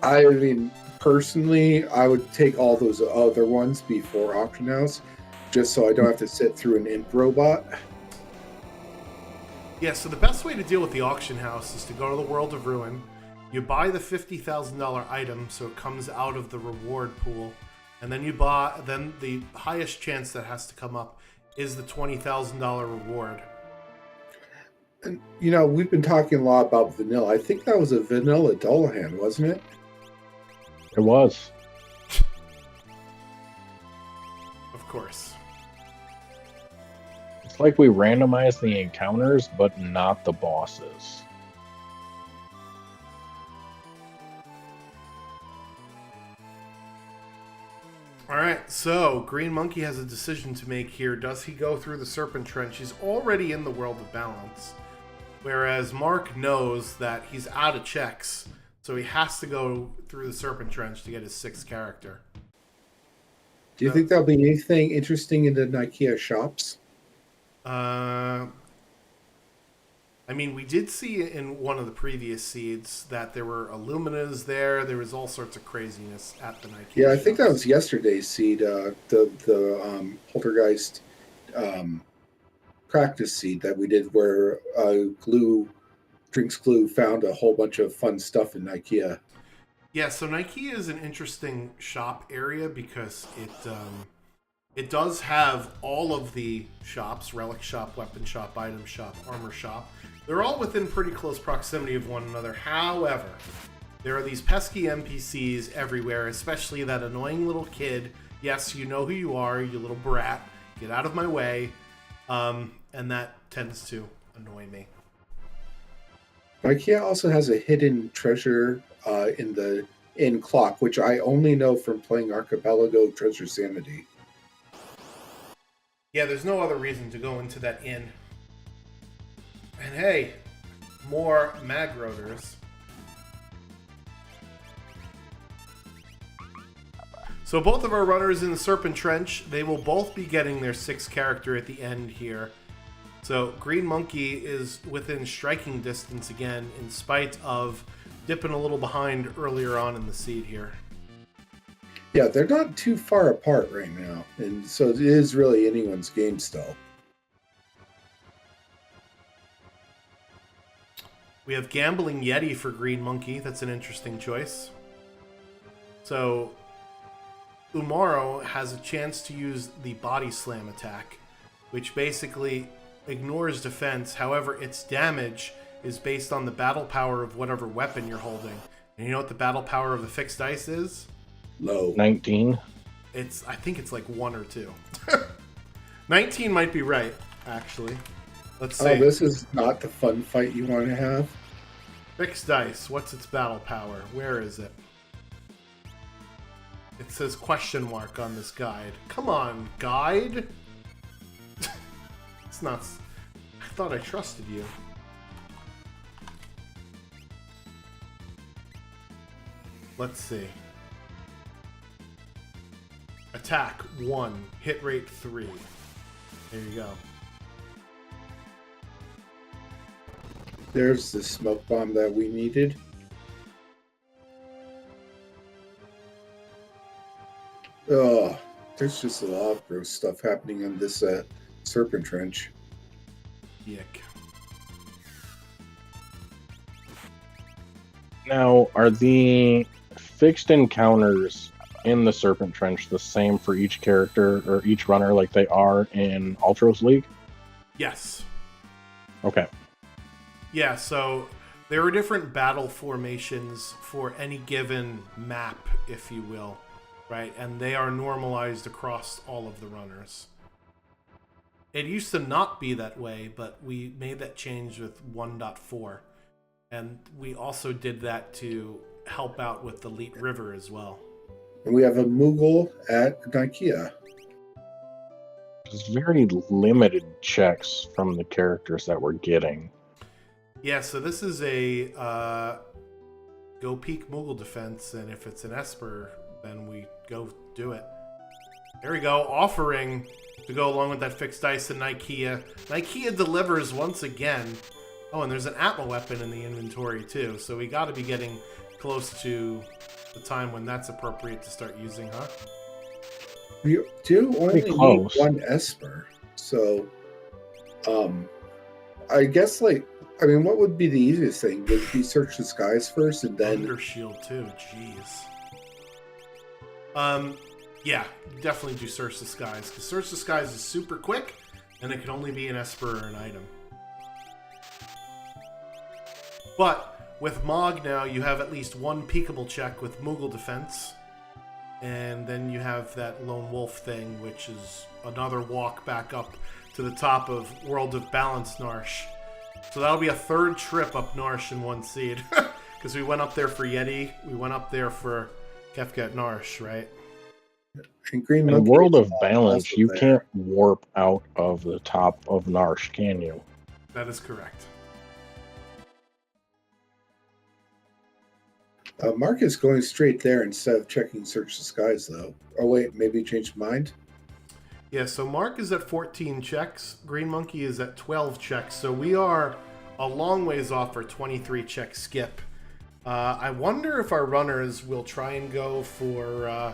I mean, personally, I would take all those other ones before Auction House, just so I don't have to sit through an imp robot. Yeah, so the best way to deal with the Auction House is to go to the World of Ruin. You buy the $50,000 item, so it comes out of the reward pool, and then then the highest chance that has to come up is the $20,000 reward. And, you know, we've been talking a lot about vanilla. I think that was a vanilla Dullahan, wasn't it? It was. Of course. It's like we randomized the encounters, but not the bosses. Alright, so GreenMonkey has a decision to make here. Does he go through the Serpent Trench? He's already in the World of Balance. Whereas Mark knows that he's out of checks, so he has to go through the Serpent Trench to get his 6th character. Do you think there'll be anything interesting in the IKEA shops? I mean, we did see in one of the previous seeds that there were Illuminas there. There was all sorts of craziness at the IKEA Yeah, I shops. think that was yesterday's seed, the Poltergeist practice seed that we did where Drinks Glue found a whole bunch of fun stuff in IKEA. Yeah, so Nike is an interesting shop area because it does have all of the shops: relic shop, weapon shop, item shop, armor shop. They're all within pretty close proximity of one another. However, there are these pesky NPCs everywhere, especially that annoying little kid. Yes, you know who you are, you little brat. Get out of my way. And that tends to annoy me. IKEA also has a hidden treasure in the inn clock, which I only know from playing Archipelago Treasure Sanity. Yeah, there's no other reason to go into that inn. And hey, more mag rotors. So both of our runners in the Serpent Trench, they will both be getting their 6th character at the end here. So GreenMonkey is within striking distance again, in spite of dipping a little behind earlier on in the seed here. Yeah, they're not too far apart right now, and so it is really anyone's game still. We have Gambling Yeti for GreenMonkey. That's an interesting choice. So Umaro has a chance to use the Body Slam attack, which basically ignores defense. However, its damage is based on the battle power of whatever weapon you're holding. And you know what the battle power of the fixed dice is? Low. 19. I think it's like 1 or 2. 19 might be right, actually. Let's see. Oh, this is not the fun fight you want to have. Fixed dice. What's its battle power? Where is it? It says question mark on this guide. Come on, guide. It's not. I thought I trusted you. Let's see. Attack 1, hit rate 3. There you go. There's the smoke bomb that we needed. Oh, there's just a lot of gross stuff happening in this Serpent Trench. Yuck. Now, are the fixed encounters in the Serpent Trench the same for each character or each runner like they are in Ultros League? Yes. Okay. Yeah, so there are different battle formations for any given map, if you will, right? And they are normalized across all of the runners. It used to not be that way, but we made that change with 1.4. And we also did that to help out with the Elite River as well. And we have a Moogle at Ikea. There's very limited checks from the characters that we're getting. Yeah, so this is a go peek Moogle defense, and if it's an Esper, then we go do it. There we go, offering to go along with that fixed dice in Ikea. Ikea delivers once again. Oh, and there's an Atma weapon in the inventory too, so we got to be getting close to the time when that's appropriate to start using, huh? We do only need one Esper, so I guess what would be the easiest thing? Would we search the skies first and then Undershield too? Jeez. Yeah, definitely do search the skies, because search the skies is super quick, and it can only be an Esper or an item. But with Mog now, you have at least one peekable check with Moogle defense. And then you have that Lone Wolf thing, which is another walk back up to the top of World of Balance Narsh. So that'll be a 3rd trip up Narsh in one seed. Because we went up there for Yeti, we went up there for Kefka at Narsh, right? In World of Balance, you can't warp out of the top of Narsh, can you? That is correct. Mark is going straight there instead of checking Search the Skies, though. Oh, wait, maybe he changed mind? Yeah, so Mark is at 14 checks. GreenMonkey is at 12 checks. So we are a long ways off for 23 check skip. I wonder if our runners will try and go for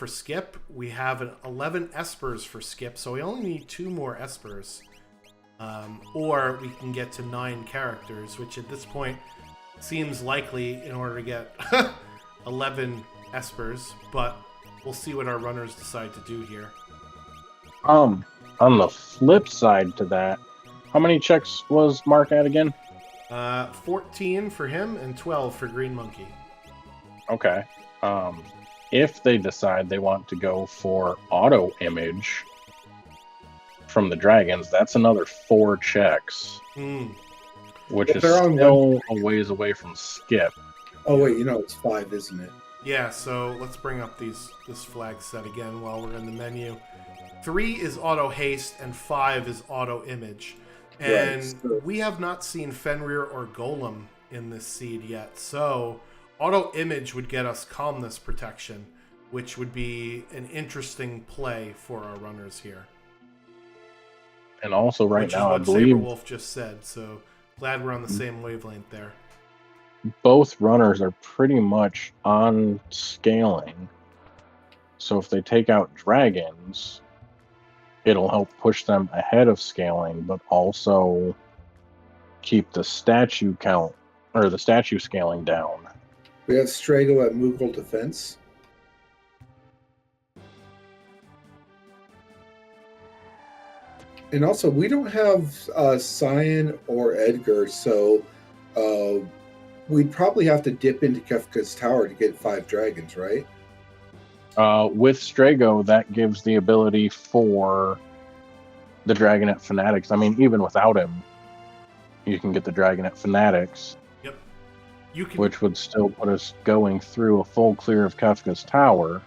skip. We have an 11 Espers for skip, so we only need 2 more Espers. Or we can get to 9 characters, which at this point seems likely in order to get 11 espers, but we'll see what our runners decide to do here. On the flip side to that, how many checks was Mark at again? 14 for him and 12 for GreenMonkey. Okay. If they decide they want to go for auto image from the dragons, that's another 4 checks. Which is still a ways away from skip. Oh wait, it's 5, isn't it? Yeah, so let's bring up this flag set again while we're in the menu. 3 is auto haste and 5 is auto image. And we have not seen Fenrir or Golem in this seed yet. So auto image would get us calmness protection, which would be an interesting play for our runners here. And also right now, I believe believe Saberwolf just said, so glad we're on the same wavelength there. Both runners are pretty much on scaling. So if they take out dragons, it'll help push them ahead of scaling, but also keep the statue count, or the statue scaling down. We have Strago at Moogle Defense. And also, we don't have Cyan or Edgar, so we'd probably have to dip into Kefka's Tower to get 5 dragons, right? With Strago, that gives the ability for the Dragonet Fanatics. I mean, even without him, you can get the Dragonet Fanatics. Yep. Which would still put us going through a full clear of Kefka's Tower.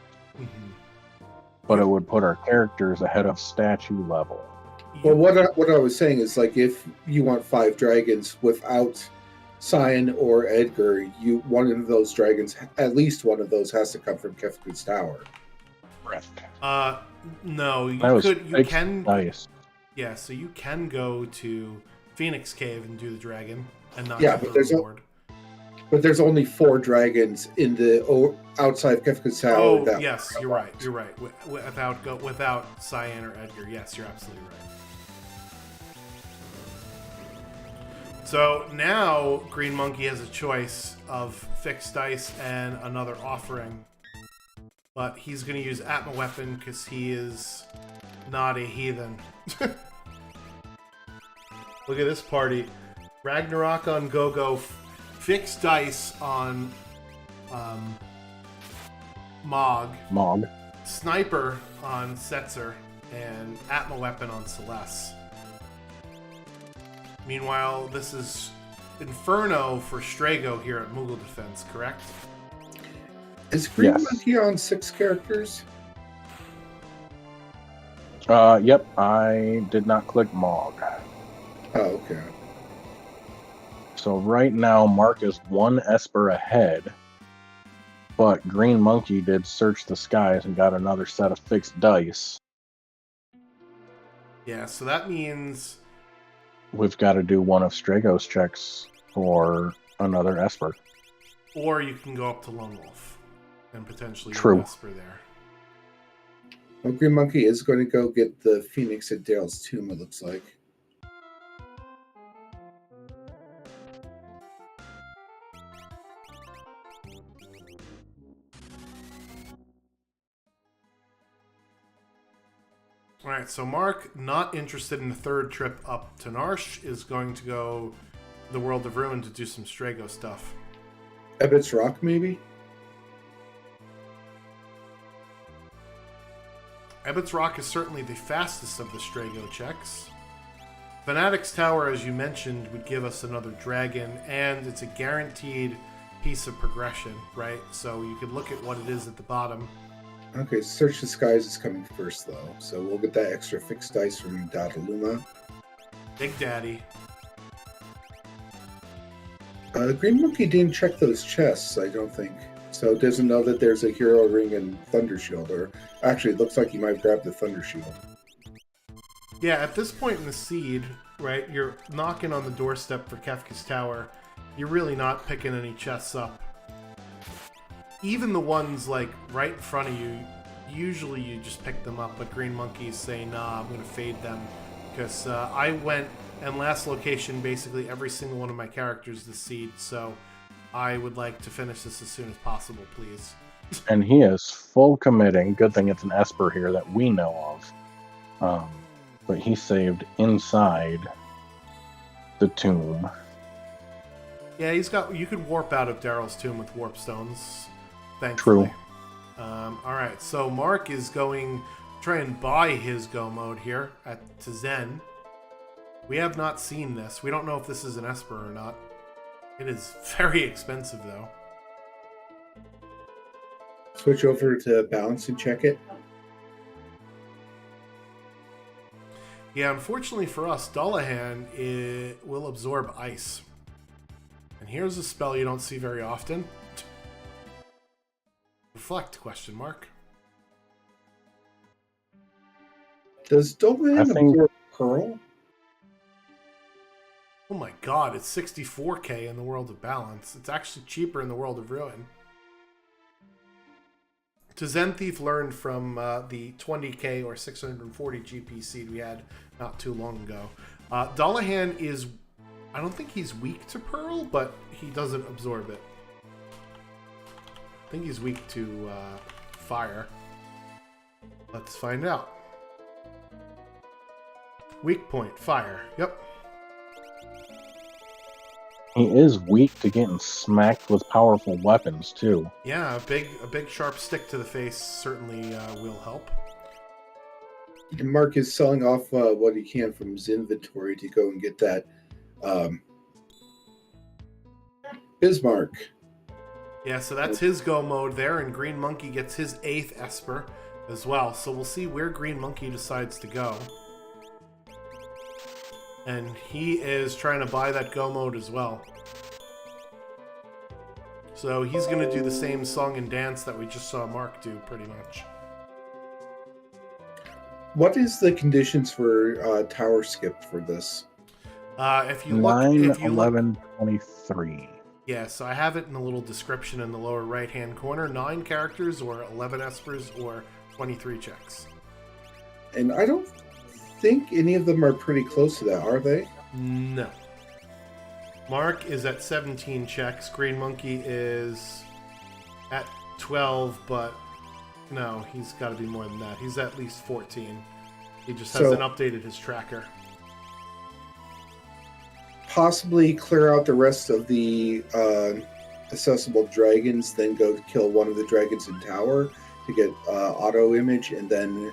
But it would put our characters ahead of statue level. Well, what I was saying is, like, if you want 5 dragons without Cyan or Edgar, one of those dragons, at least one of those, has to come from Kefka's Tower. Correct. No, you can. Nice. Yeah, so you can go to Phoenix Cave and do the dragon, and not but there's only 4 dragons in the outside Kefka's Tower. Oh, yes, you're right. You're right. Without Cyan or Edgar, yes, you're absolutely right. So now GreenMonkey has a choice of fixed dice and another offering. But he's going to use Atma Weapon because he is not a heathen. Look at this party. Ragnarok on Go-Go, fixed dice on Mog, Sniper on Setzer, and Atma Weapon on Celeste. Meanwhile, this is Inferno for Strago here at Moogle Defense, correct? Is GreenMonkey on 6 characters? Yep, I did not click Mog. Oh, okay. So right now, Mark is 1 Esper ahead, but GreenMonkey did search the skies and got another set of fixed dice. Yeah, so that means we've got to do one of Strago's checks for another Esper. Or you can go up to Lone Wolf and potentially get Esper there. Well, GreenMonkey is going to go get the Phoenix at Dale's tomb, it looks like. Alright, so Mark, not interested in the 3rd trip up to Narsh, is going to go the World of Ruin to do some Strago stuff. Ebbets Rock, maybe? Ebbets Rock is certainly the fastest of the Strago checks. Fanatic's Tower, as you mentioned, would give us another dragon, and it's a guaranteed piece of progression, right? So you could look at what it is at the bottom. Okay, Search the Skies is coming first, though, so we'll get that extra fixed dice from Dadaluma. Big Daddy. GreenMonkey didn't check those chests, I don't think. So it doesn't know that there's a Hero Ring and Thunder Shield, or actually, it looks like he might grab the Thunder Shield. Yeah, at this point in the seed, right, you're knocking on the doorstep for Kefka's Tower. You're really not picking any chests up. Even the ones, like, right in front of you, usually you just pick them up, but GreenMonkey's saying, nah, I'm going to fade them. Because I went, and last location, basically every single one of my characters this seed, so I would like to finish this as soon as possible, please. And he is full committing. Good thing it's an Esper here that we know of. But he saved inside the tomb. Yeah, you could warp out of Daryl's tomb with warp stones. True. Thankfully. Alright, so Mark is going to try and buy his go mode here to Zen. We have not seen this. We don't know if this is an Esper or not. It is very expensive, though. Switch over to balance and check it. Yeah, unfortunately for us, Dullahan will absorb ice. And here's a spell you don't see very often. Reflect, question mark. Does Dullahan absorb Pearl? Oh my god, it's 64k in the World of Balance. It's actually cheaper in the World of Ruin. Zen Thief learned from the 20k or 640 GP seed we had not too long ago. Dullahan is... I don't think he's weak to Pearl, but he doesn't absorb it. I think he's weak to fire. Let's find out. Weak point, fire. Yep. He is weak to getting smacked with powerful weapons, too. Yeah, a big sharp stick to the face certainly will help. And Mark is selling off what he can from his inventory to go and get that Bismarck. Yeah, so that's his go mode there, and GreenMonkey gets his 8th Esper as well. So we'll see where GreenMonkey decides to go. And he is trying to buy that go mode as well. So he's going to do the same song and dance that we just saw Mark do, pretty much. What is the conditions for tower skip for this? If you look... 9, 11, 23. Yeah, so I have it in the little description in the lower right-hand corner. 9 characters, or 11 Espers, or 23 checks. And I don't think any of them are pretty close to that, are they? No. Mark is at 17 checks. GreenMonkey is at 12, but no, he's got to be more than that. He's at least 14. He just hasn't updated his tracker. Possibly clear out the rest of the accessible dragons, then go kill one of the dragons in tower to get auto image, and then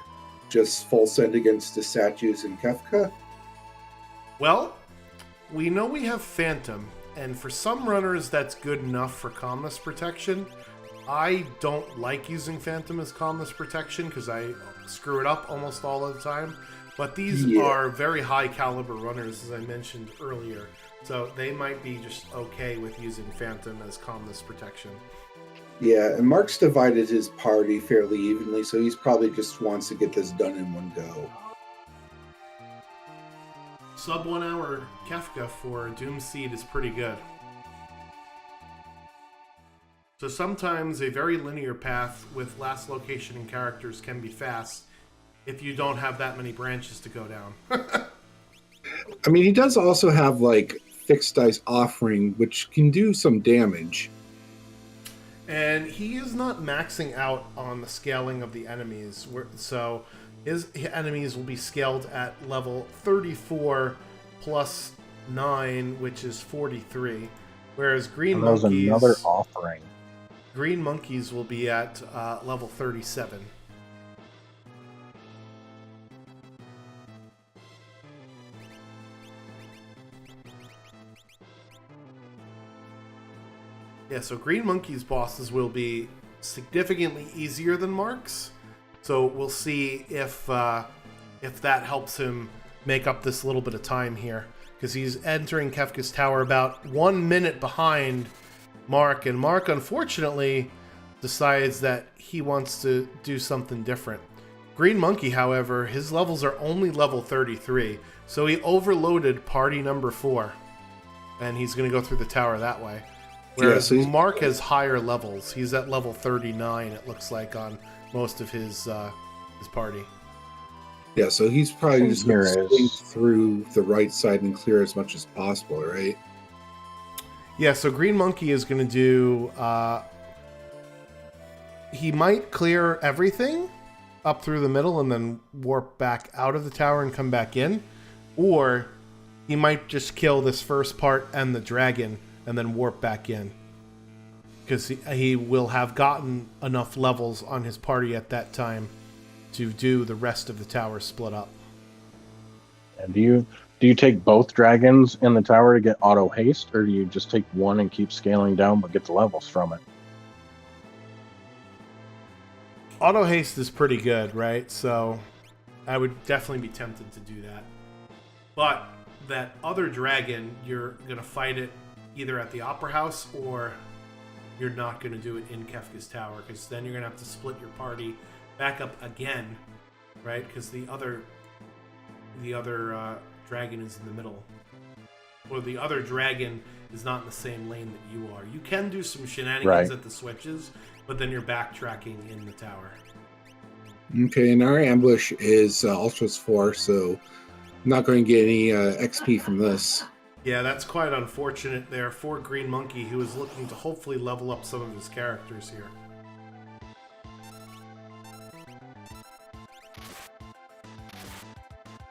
just full send against the statues in Kefka? Well, we know we have Phantom, and for some runners that's good enough for calmness protection. I don't like using Phantom as calmness protection because I screw it up almost all of the time. But these are very high caliber runners, as I mentioned earlier. So they might be just okay with using Phantom as calmness protection. Yeah, and Mark's divided his party fairly evenly, so he's probably just wants to get this done in one go. Sub 1 hour Kefka for Doom Seed is pretty good. So sometimes a very linear path with last location and characters can be fast if you don't have that many branches to go down. I mean, he does also have, like, fixed dice offering, which can do some damage. And he is not maxing out on the scaling of the enemies. So his enemies will be scaled at level 34 plus 9, which is 43. Whereas GreenMonkey's... another offering. GreenMonkey's will be at level 37. Yeah, so GreenMonkey's bosses will be significantly easier than Mark's. So we'll see if that helps him make up this little bit of time here. Because he's entering Kefka's Tower about 1 minute behind Mark. And Mark, unfortunately, decides that he wants to do something different. GreenMonkey, however, his levels are only level 33. So he overloaded party number 4. And he's going to go through the tower that way. Whereas Mark has higher levels. He's at level 39, it looks like, on most of his party. Yeah, so he's probably just going to swing through the right side and clear as much as possible, right? Yeah, so GreenMonkey is going to do... he might clear everything up through the middle and then warp back out of the tower and come back in. Or he might just kill this first part and the dragon and then warp back in. Because he will have gotten enough levels on his party at that time to do the rest of the tower split up. And do you take both dragons in the tower to get auto haste, or do you just take one and keep scaling down but get the levels from it? Auto haste is pretty good, right? So I would definitely be tempted to do that. But that other dragon, you're going to fight it either at the Opera House or you're not going to do it in Kefka's Tower, because then you're going to have to split your party back up again, right? Because the other dragon is in the middle. Or the other dragon is not in the same lane that you are. You can do some shenanigans at the switches, but then you're backtracking in the tower. Okay, and our ambush is Ultras 4, so I'm not going to get any XP from this. Yeah, that's quite unfortunate there for GreenMonkey, who is looking to hopefully level up some of his characters here.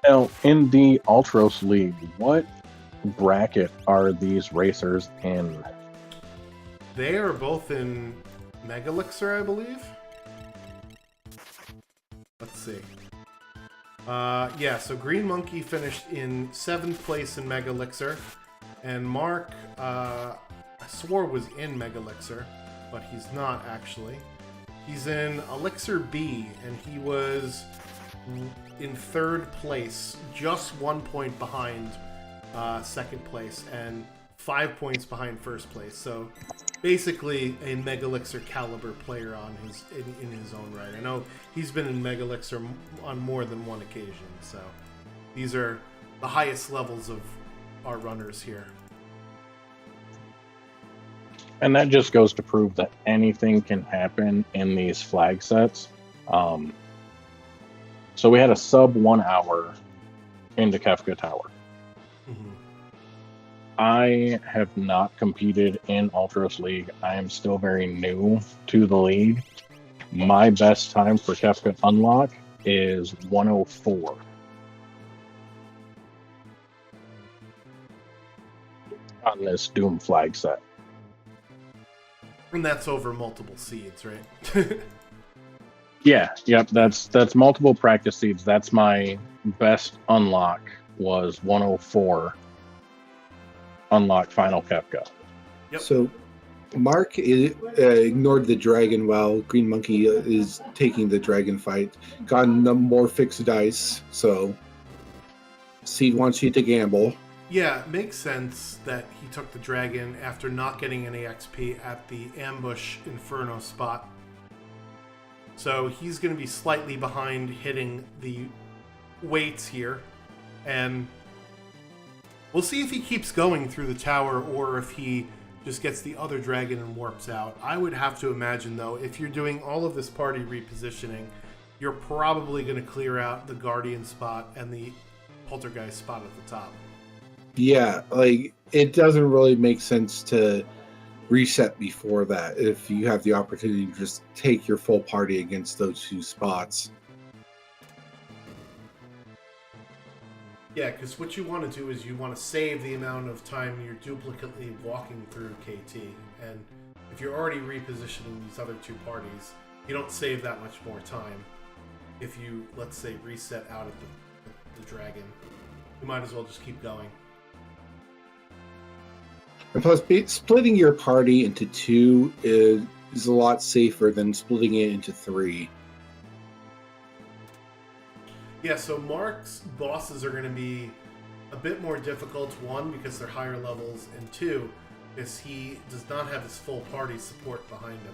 Now, in the Ultros League, what bracket are these racers in? They are both in Mega Elixir, I believe. Let's see. Yeah, so GreenMonkey finished in 7th place in Mega Elixir, and Mark, I swore was in Mega Elixir, but he's not actually. He's in Elixir B, and he was in 3rd place, just 1 point behind 2nd place, and 5 points behind 1st place. So basically a Mega Elixir caliber player in his own right. I know he's been in Mega Elixir on more than one occasion, so these are the highest levels of our runners here. And that just goes to prove that anything can happen in these flag sets. So we had a sub 1 hour into Kefka Tower. Mm-hmm. I have not competed in Ultros League. I am still very new to the league. My best time for Kefka Unlock is 104. On this Doom flag set. And that's over multiple seeds, right? Yep, that's multiple practice seeds. That's my best unlock, was 104 unlock final Kefka. Yep. So Mark ignored the dragon while GreenMonkey is taking the dragon fight. Gotten more fixed dice, so Seed wants you to gamble. Yeah, it makes sense that he took the dragon after not getting any XP at the ambush Inferno spot. So he's going to be slightly behind hitting the weights here. And we'll see if he keeps going through the tower or if he just gets the other dragon and warps out. I would have to imagine, though, if you're doing all of this party repositioning, you're probably going to clear out the Guardian spot and the Poltergeist spot at the top. Yeah, like, it doesn't really make sense to reset before that if you have the opportunity to just take your full party against those 2 spots. Yeah, because what you want to do is you want to save the amount of time you're duplicately walking through KT. And if you're already repositioning these other 2 parties, you don't save that much more time. If you, let's say, reset out of the dragon, you might as well just keep going. And plus, splitting your party into 2 is a lot safer than splitting it into 3. Yeah, so Mark's bosses are going to be a bit more difficult, 1, because they're higher levels, and 2, because he does not have his full party support behind him.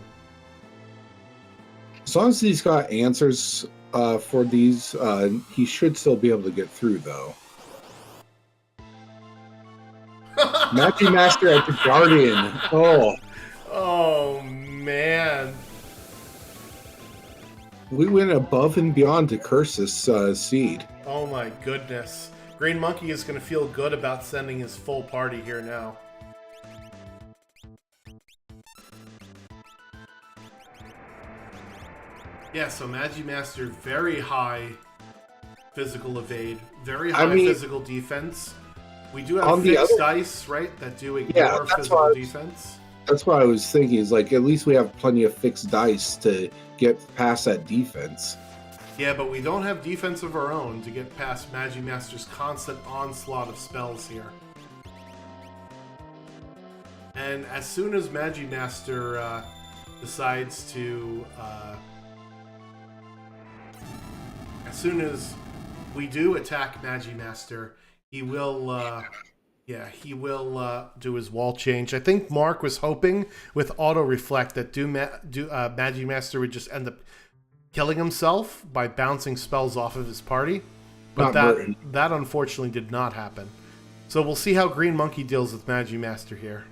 As long as he's got answers for these, he should still be able to get through, though. Matthew Master at the Guardian. Oh, man. We went above and beyond to curse this seed. Oh my goodness. GreenMonkey is going to feel good about sending his full party here now. Yeah, so Magimaster, very high physical evade, very high physical defense. We do have fixed dice, right, that do ignore physical defense. That's what I was thinking, is like, at least we have plenty of fixed dice to get past that defense. Yeah, but we don't have defense of our own to get past Magimaster's constant onslaught of spells here. And as soon as Magimaster decides to... as soon as we do attack Magimaster, he will... he will do his wall change. I think Mark was hoping with Auto Reflect that Magimaster would just end up killing himself by bouncing spells off of his party. But that unfortunately did not happen. So we'll see how GreenMonkey deals with Magimaster here.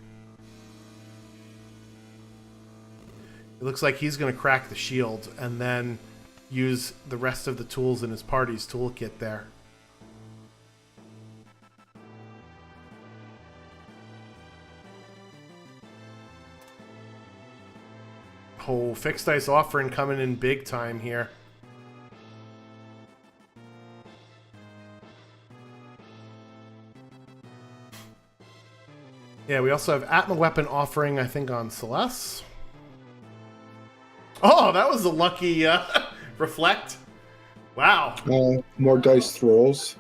It looks like he's going to crack the shield and then use the rest of the tools in his party's toolkit there. Oh, Fixed Dice Offering coming in big time here. Yeah, we also have Atma Weapon Offering, I think, on Celeste. Oh, that was a lucky reflect. Wow. More dice thralls.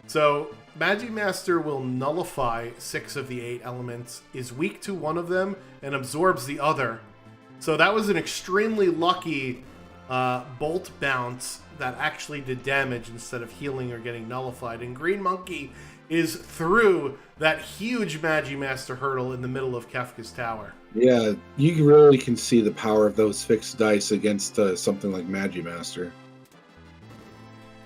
So, Magimaster will nullify 6 of the 8 elements, is weak to one of them, and absorbs the other. So that was an extremely lucky bolt bounce that actually did damage instead of healing or getting nullified. And GreenMonkey is through that huge Magimaster hurdle in the middle of Kefka's tower. Yeah, you really can see the power of those fixed dice against something like Magimaster.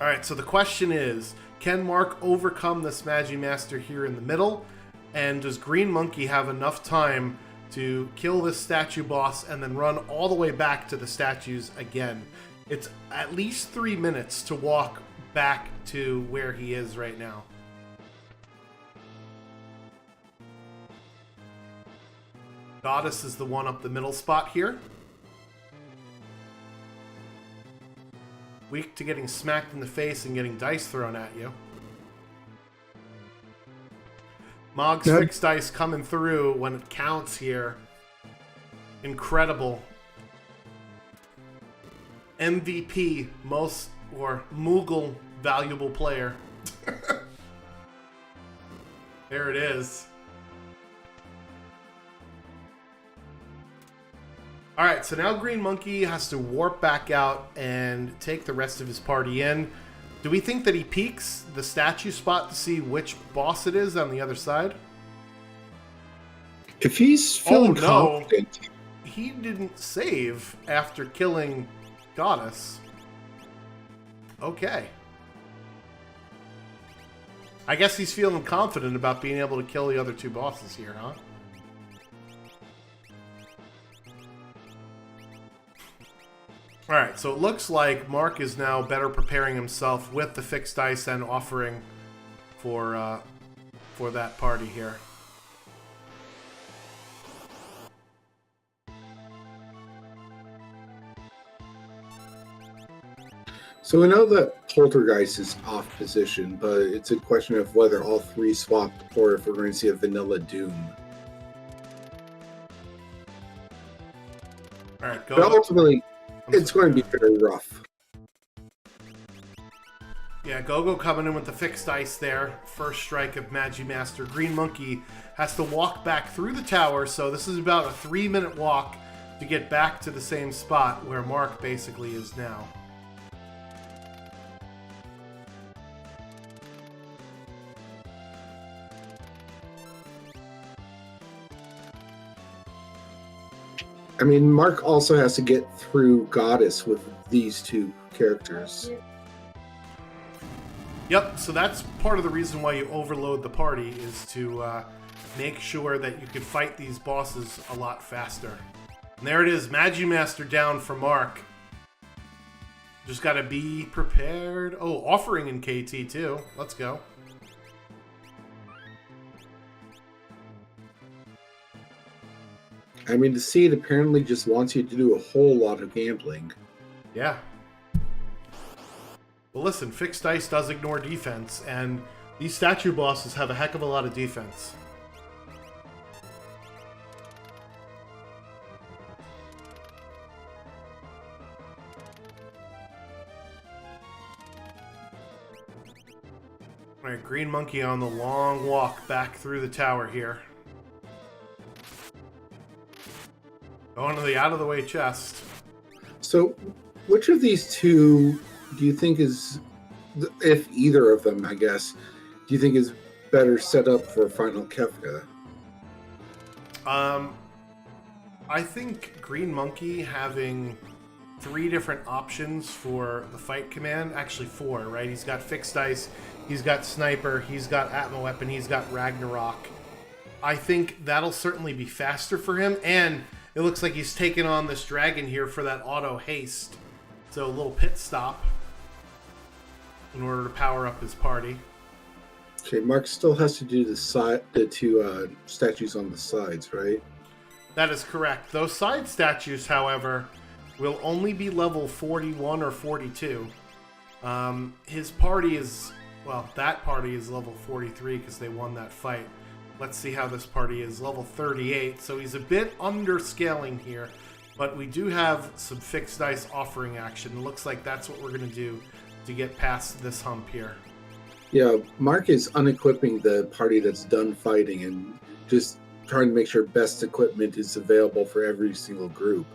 All right, so the question is, can Mark overcome this Magimaster here in the middle? And does GreenMonkey have enough time to kill this statue boss and then run all the way back to the statues again? It's at least 3 minutes to walk back to where he is right now. Goddess is the one up the middle spot here. Weak to getting smacked in the face and getting dice thrown at you. Mog's Fixed Dice coming through when it counts here. Incredible. MVP, most or Moogle valuable player. There it is. Alright, so now GreenMonkey has to warp back out and take the rest of his party in. Do we think that he peeks the statue spot to see which boss it is on the other side? If he's feeling confident... He didn't save after killing Goddess. Okay. I guess he's feeling confident about being able to kill the other 2 bosses here, huh? Alright, so it looks like Mark is now better preparing himself with the Fixed Dice and offering for that party here. So we know that Poltergeist is off position, but it's a question of whether all 3 swap or if we're going to see a vanilla Doom. Alright, go. But ultimately, it's going to be very rough. Yeah, Gogo coming in with the Fixed Dice there. First strike of Magimaster. GreenMonkey has to walk back through the tower, so this is about a 3-minute walk to get back to the same spot where Mark basically is now. I mean, Mark also has to get through Goddess with these 2 characters. Yep, so that's part of the reason why you overload the party, is to make sure that you can fight these bosses a lot faster. And there it is, Magimaster down for Mark. Just gotta be prepared. Oh, offering in KT too. Let's go. I mean, the seed apparently just wants you to do a whole lot of gambling. Yeah. Well, listen, fixed dice does ignore defense, and these statue bosses have a heck of a lot of defense. Alright, GreenMonkey on the long walk back through the tower here. Going to the out-of-the-way chest. So, which of these two do you think is, if either of them, I guess, do you think is better set up for Final Kefka? I think GreenMonkey having 3 different options for the fight command, actually 4, right? He's got fixed dice, he's got sniper, he's got Atma weapon, he's got Ragnarok. I think that'll certainly be faster for him, and it looks like he's taking on this dragon here for that auto haste. So a little pit stop in order to power up his party. Okay, Mark still has to do the 2 statues on the sides, right? That is correct. Those side statues, however, will only be level 41 or 42. His party is, well, that party is level 43 because they won that fight. Let's see how this party is. Level 38, so he's a bit underscaling here, but we do have some fixed dice offering action. It looks like that's what we're going to do to get past this hump here. Yeah, Mark is unequipping the party that's done fighting and just trying to make sure best equipment is available for every single group.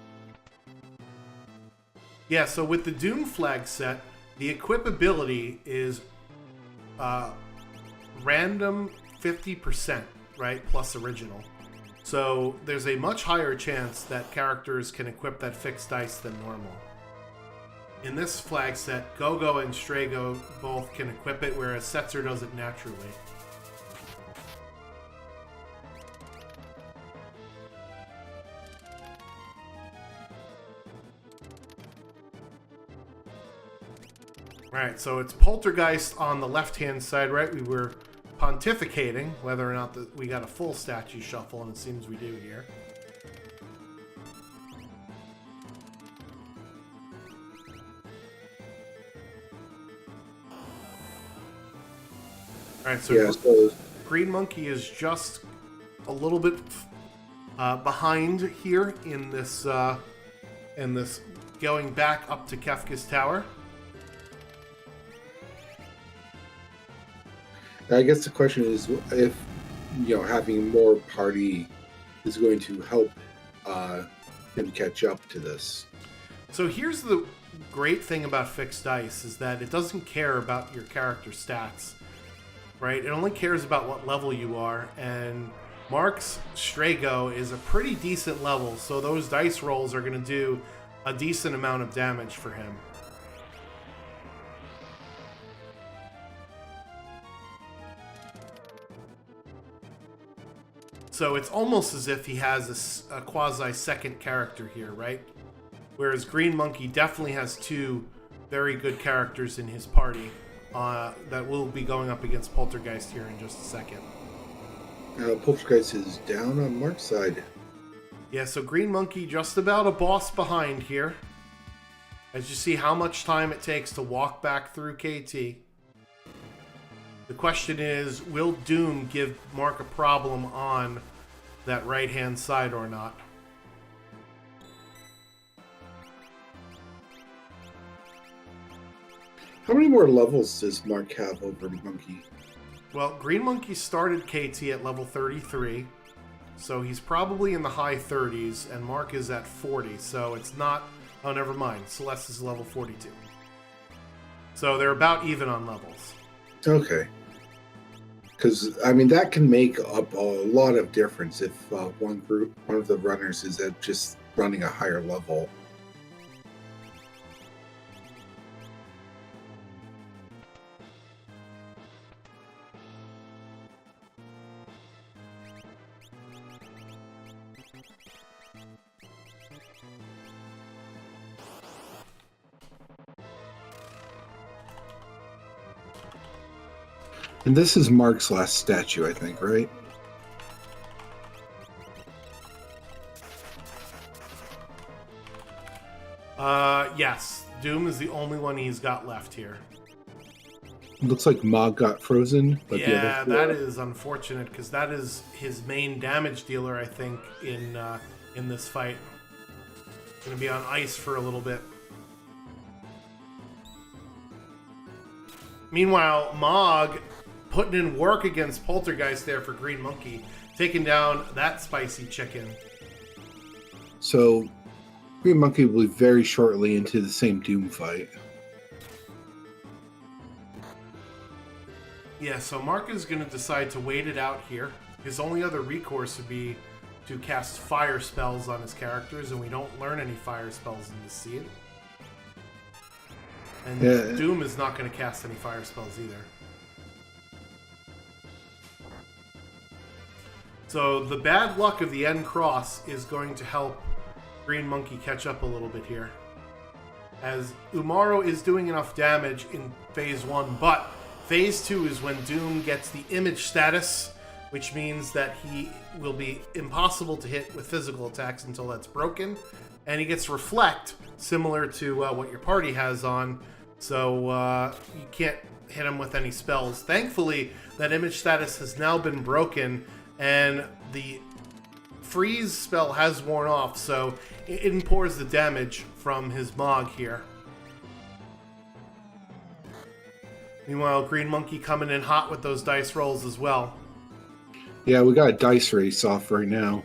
Yeah, so with the Doom flag set, the equipability is random 50%, right? Plus original. So there's a much higher chance that characters can equip that fixed dice than normal. In this flag set, Go-Go and Strago both can equip it, whereas Setzer does it naturally. Alright, so it's Poltergeist on the left-hand side, right? We were pontificating whether or not we got a full statue shuffle, and it seems we do here. Alright, so, yeah, so GreenMonkey is just a little bit behind here in this going back up to Kefka's tower. I guess the question is if, having more party is going to help him catch up to this. So here's the great thing about fixed dice is that it doesn't care about your character stats, right? It only cares about what level you are, and Mark's Strago is a pretty decent level, so those dice rolls are going to do a decent amount of damage for him. So it's almost as if he has a quasi-second character here, right? Whereas GreenMonkey definitely has 2 very good characters in his party that will be going up against Poltergeist here in just a second. Poltergeist is down on Mark's side. Yeah, so GreenMonkey just about a boss behind here. As you see how much time it takes to walk back through KT. The question is, will Doom give Mark a problem on that right-hand side or not? How many more levels does Mark have over Monkey? Well, GreenMonkey started KT at level 33, so he's probably in the high 30s, and Mark is at 40, so it's not... Oh, never mind. Celeste is level 42. So they're about even on levels. Okay. Because, that can make up a lot of difference if one of the runners is at just running a higher level. And this is Mark's last statue, I think, right? Yes. Doom is the only one he's got left here. Looks like Mog got frozen. But Yeah, that is unfortunate because that is his main damage dealer, I think, in this fight. Going to be on ice for a little bit. Meanwhile, Mog putting in work against Poltergeist there for GreenMonkey, taking down that spicy chicken. So, GreenMonkey will be very shortly into the same Doom fight. Yeah, so Mark is going to decide to wait it out here. His only other recourse would be to cast fire spells on his characters, and we don't learn any fire spells in this scene. And Doom is not going to cast any fire spells either. So the bad luck of the end cross is going to help GreenMonkey catch up a little bit here. As Umaro is doing enough damage in Phase 1, but Phase 2 is when Doom gets the image status, which means that he will be impossible to hit with physical attacks until that's broken. And he gets Reflect, similar to what your party has on, so you can't hit him with any spells. Thankfully, that image status has now been broken, and the freeze spell has worn off, so it pours the damage from his Mog here. Meanwhile, GreenMonkey coming in hot with those dice rolls as well. Yeah, we got a dice race off right now.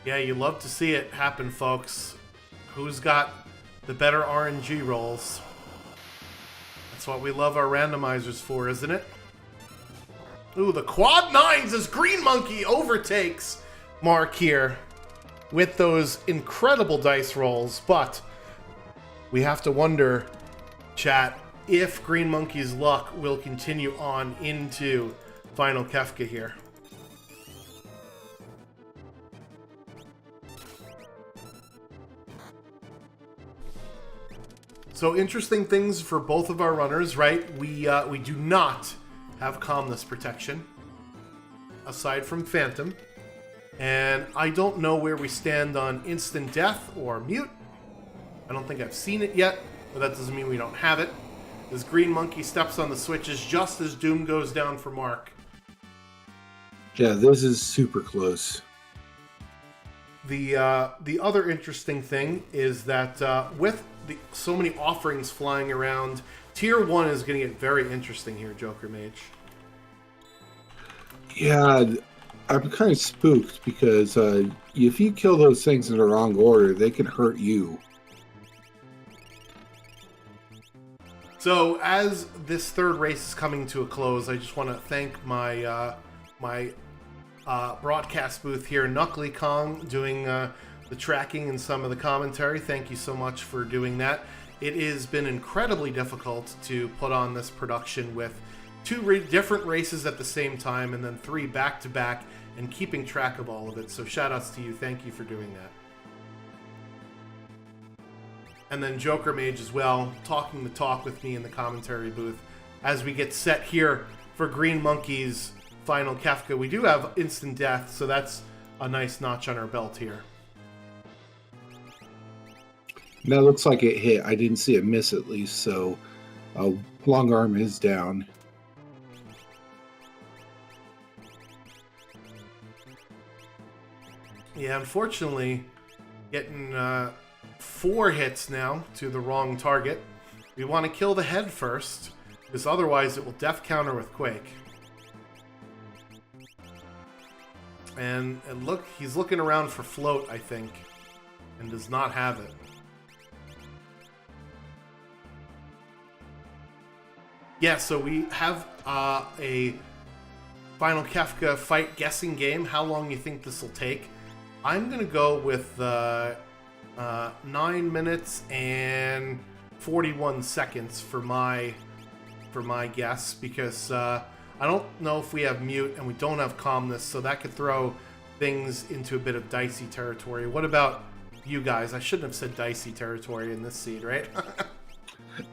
Yeah, you love to see it happen, folks. Who's got the better RNG rolls? That's what we love our randomizers for, isn't it? Ooh, the quad nines as GreenMonkey overtakes Mark here with those incredible dice rolls. But we have to wonder, chat, if GreenMonkey's luck will continue on into Final Kefka here. So interesting things for both of our runners, right? We do not have calmness protection, aside from Phantom. And I don't know where we stand on instant death or mute. I don't think I've seen it yet, but that doesn't mean we don't have it. As GreenMonkey steps on the switches just as Doom goes down for Mark. Yeah, this is super close. The other interesting thing is that with so many offerings flying around, Tier 1 is going to get very interesting here, Joker Mage. Yeah, I'm kind of spooked because if you kill those things in the wrong order, they can hurt you. So as this third race is coming to a close, I just want to thank my my broadcast booth here, Knuckly Kong, doing the tracking and some of the commentary. Thank you so much for doing that. It has been incredibly difficult to put on this production with two different races at the same time and then 3 back-to-back and keeping track of all of it. So shout outs to you. Thank you for doing that. And then Joker Mage as well, talking the talk with me in the commentary booth as we get set here for GreenMonkey's Final Kefka. We do have instant death, so that's a nice notch on our belt here. That looks like it hit. I didn't see it miss at least, so long arm is down. Yeah, unfortunately, getting 4 hits now to the wrong target. We want to kill the head first, because otherwise it will death counter with Quake. And look, he's looking around for float, I think, and does not have it. Yeah, so we have a Final Kefka fight guessing game. How long you think this will take? I'm going to go with 9 minutes and 41 seconds for my guess, because I don't know if we have mute and we don't have calmness, so that could throw things into a bit of dicey territory. What about you guys? I shouldn't have said dicey territory in this seed, right?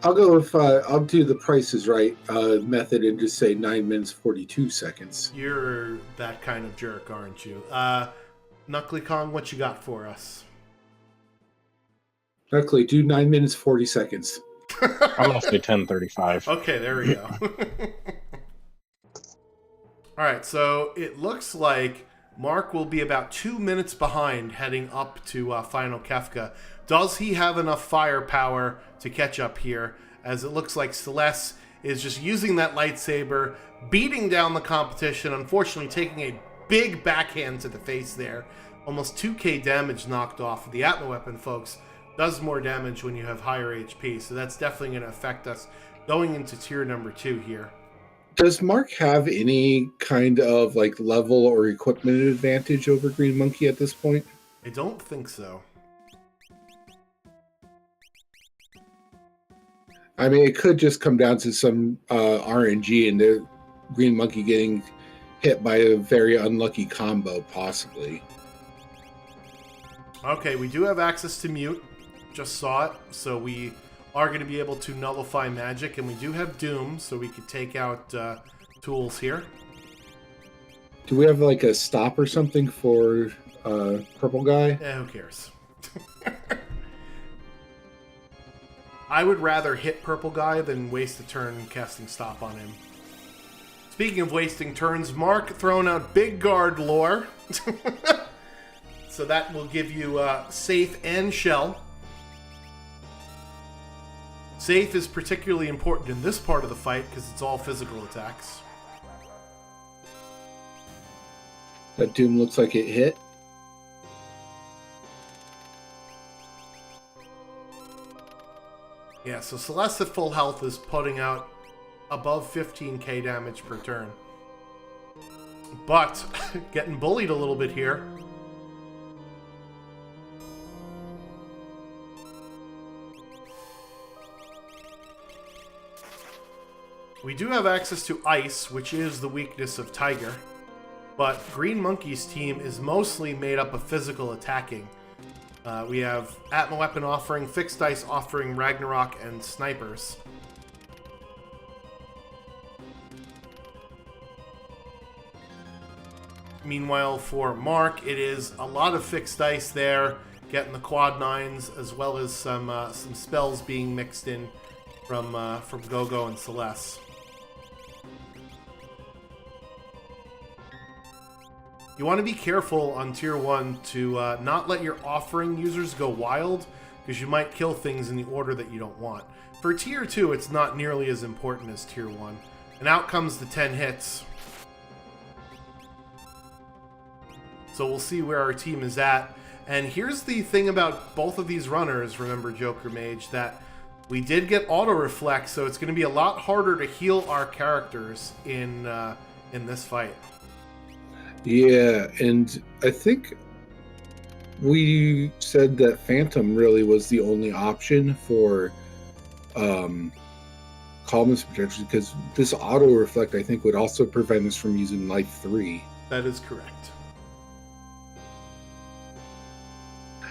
I'll go with I'll do the Price is Right method and just say 9 minutes 42 seconds. You're that kind of jerk, aren't you? Knuckly Kong, what you got for us? Luckily, do 9 minutes 40 seconds. I'm gonna say 10:35. Okay, there we go. All right, so it looks like Mark will be about 2 minutes behind heading up to Final Kefka. Does he have enough firepower to catch up here? As it looks like Celeste is just using that lightsaber, beating down the competition, unfortunately taking a big backhand to the face there. Almost 2k damage knocked off. The Atma weapon, folks, does more damage when you have higher HP, so that's definitely going to affect us going into tier number 2 here. Does Mark have any kind of like level or equipment advantage over GreenMonkey at this point? I don't think so. I mean, it could just come down to some RNG and the GreenMonkey getting hit by a very unlucky combo, possibly. Okay, we do have access to mute. Just saw it, so we are going to be able to nullify magic, and we do have Doom, so we could take out tools here. Do we have like a stop or something for Purple Guy? Who cares? I would rather hit Purple Guy than waste a turn casting stop on him. Speaking of wasting turns, Mark throwing out Big Guard lore. So that will give you Safe and Shell. Safe is particularly important in this part of the fight because it's all physical attacks. That Doom looks like it hit. Yeah, so Celeste at full health is putting out above 15k damage per turn. But getting bullied a little bit here. We do have access to Ice, which is the weakness of Tiger. But GreenMonkey's team is mostly made up of physical attacking. We have Atma Weapon offering, Fixed Ice offering Ragnarok, and Snipers. Meanwhile, for Mark, it is a lot of Fixed Ice there, getting the quad 9s, as well as some spells being mixed in from Gogo and Celeste. You want to be careful on Tier 1 to not let your offering users go wild, because you might kill things in the order that you don't want. For Tier 2, it's not nearly as important as Tier 1. And out comes the 10 hits. So we'll see where our team is at. And here's the thing about both of these runners, remember Joker Mage, that we did get auto reflect, so it's going to be a lot harder to heal our characters in this fight. Yeah, and I think we said that Phantom really was the only option for Calmness Protection, because this auto reflect I think would also prevent us from using Life 3. That is correct.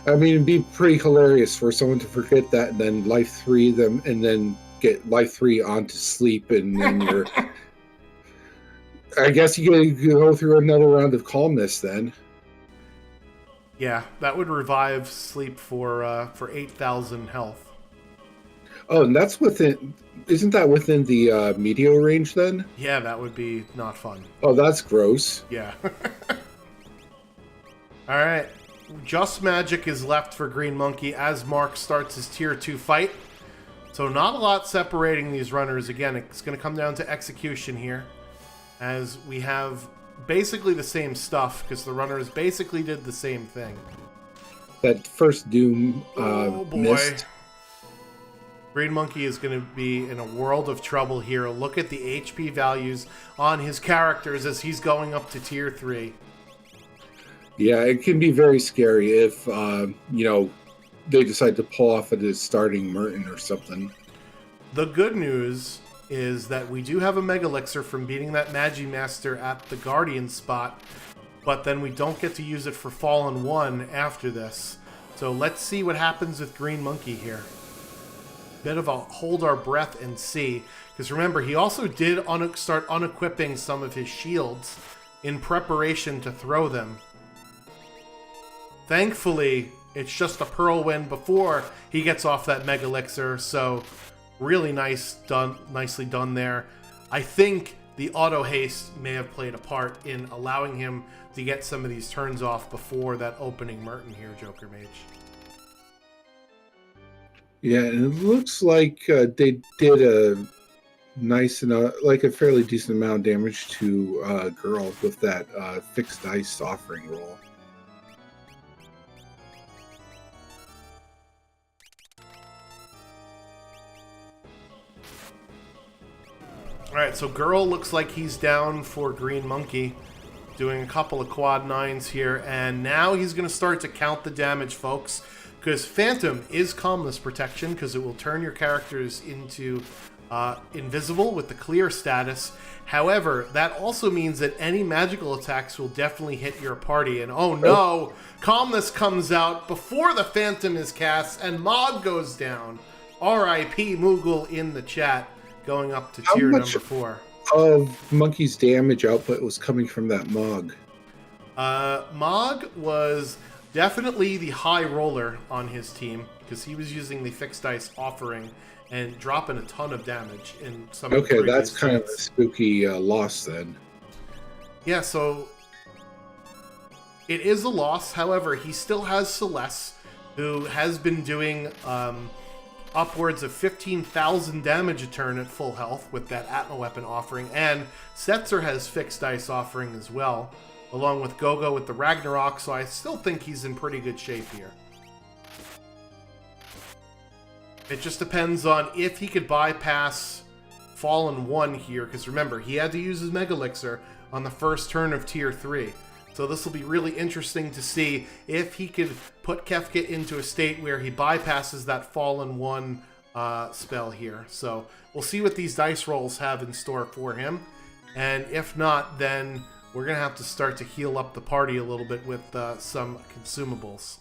I mean, it'd be pretty hilarious for someone to forget that and then Life 3 them and then get Life 3 onto sleep, and then you're I guess you gotta go through another round of calmness then. Yeah, that would revive sleep for 8,000 health. Oh, and that's within. Isn't that within the Meteo range then? Yeah, that would be not fun. Oh, that's gross. Yeah. All right, just magic is left for GreenMonkey as Mark starts his Tier 2 fight. So not a lot separating these runners. Again, it's going to come down to execution here, as we have basically the same stuff, because the runners basically did the same thing. That first Doom oh boy. missed. GreenMonkey is going to be in a world of trouble here. Look at the HP values on his characters as he's going up to Tier 3. Yeah, it can be very scary if, they decide to pull off at his starting Merton or something. The good news is that we do have a Mega Elixir from beating that Magi Master at the Guardian spot, but then we don't get to use it for Fallen 1 after this. So let's see what happens with GreenMonkey here. bit of a hold our breath and see. Because remember, he also did start unequipping some of his shields in preparation to throw them. Thankfully, it's just a Pearl Wind before he gets off that Mega Elixir, so really nicely done there. I think the auto haste may have played a part in allowing him to get some of these turns off before that opening Merton here, Joker Mage. Yeah, and it looks like they did a nice enough, like a fairly decent amount of damage to Girl with that fixed dice offering roll. Alright, so Girl looks like he's down for GreenMonkey, doing a couple of quad 9s here, and now he's going to start to count the damage, folks, because Phantom is Calmness Protection, because it will turn your characters into invisible with the clear status. However, that also means that any magical attacks will definitely hit your party, and oh no, Calmness comes out before the Phantom is cast, and Mog goes down. R.I.P. Moogle in the chat. Going up to tier number 4. Of Monkey's damage output was coming from that Mog. Mog was definitely the high roller on his team because he was using the fixed dice offering and dropping a ton of damage in some. Okay, that's kind of a spooky loss then. Yeah, so it is a loss. However, he still has Celeste, who has been doing upwards of 15,000 damage a turn at full health with that Atma weapon offering, and Setzer has fixed dice offering as well, along with Gogo with the Ragnarok, so I still think he's in pretty good shape here. It just depends on if he could bypass Fallen 1 here, because remember, he had to use his Mega Elixir on the first turn of Tier 3. So this will be really interesting to see if he could put Kefka into a state where he bypasses that Fallen 1 spell here. So we'll see what these dice rolls have in store for him. And if not, then we're going to have to start to heal up the party a little bit with some consumables.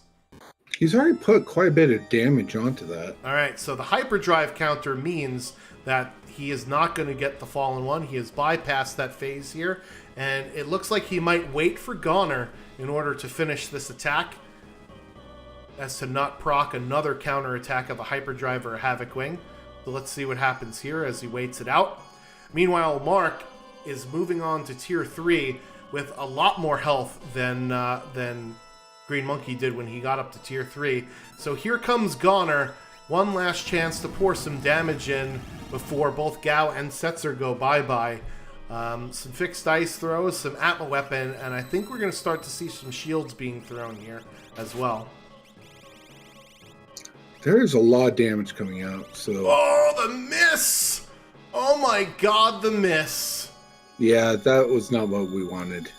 He's already put quite a bit of damage onto that. All right, so the hyperdrive counter means that he is not going to get the Fallen 1. He has bypassed that phase here. And it looks like he might wait for Goner in order to finish this attack, as to not proc another counter attack of a Hyperdrive or a Havoc Wing. So let's see what happens here as he waits it out. Meanwhile, Mark is moving on to Tier 3 with a lot more health than GreenMonkey did when he got up to Tier 3. So here comes Goner. One last chance to pour some damage in before both Gao and Setzer go bye-bye. Some fixed dice throws, some Atma weapon, and I think we're going to start to see some shields being thrown here as well. There's a lot of damage coming out, so... Oh, the miss! Oh my god, the miss! Yeah, that was not what we wanted.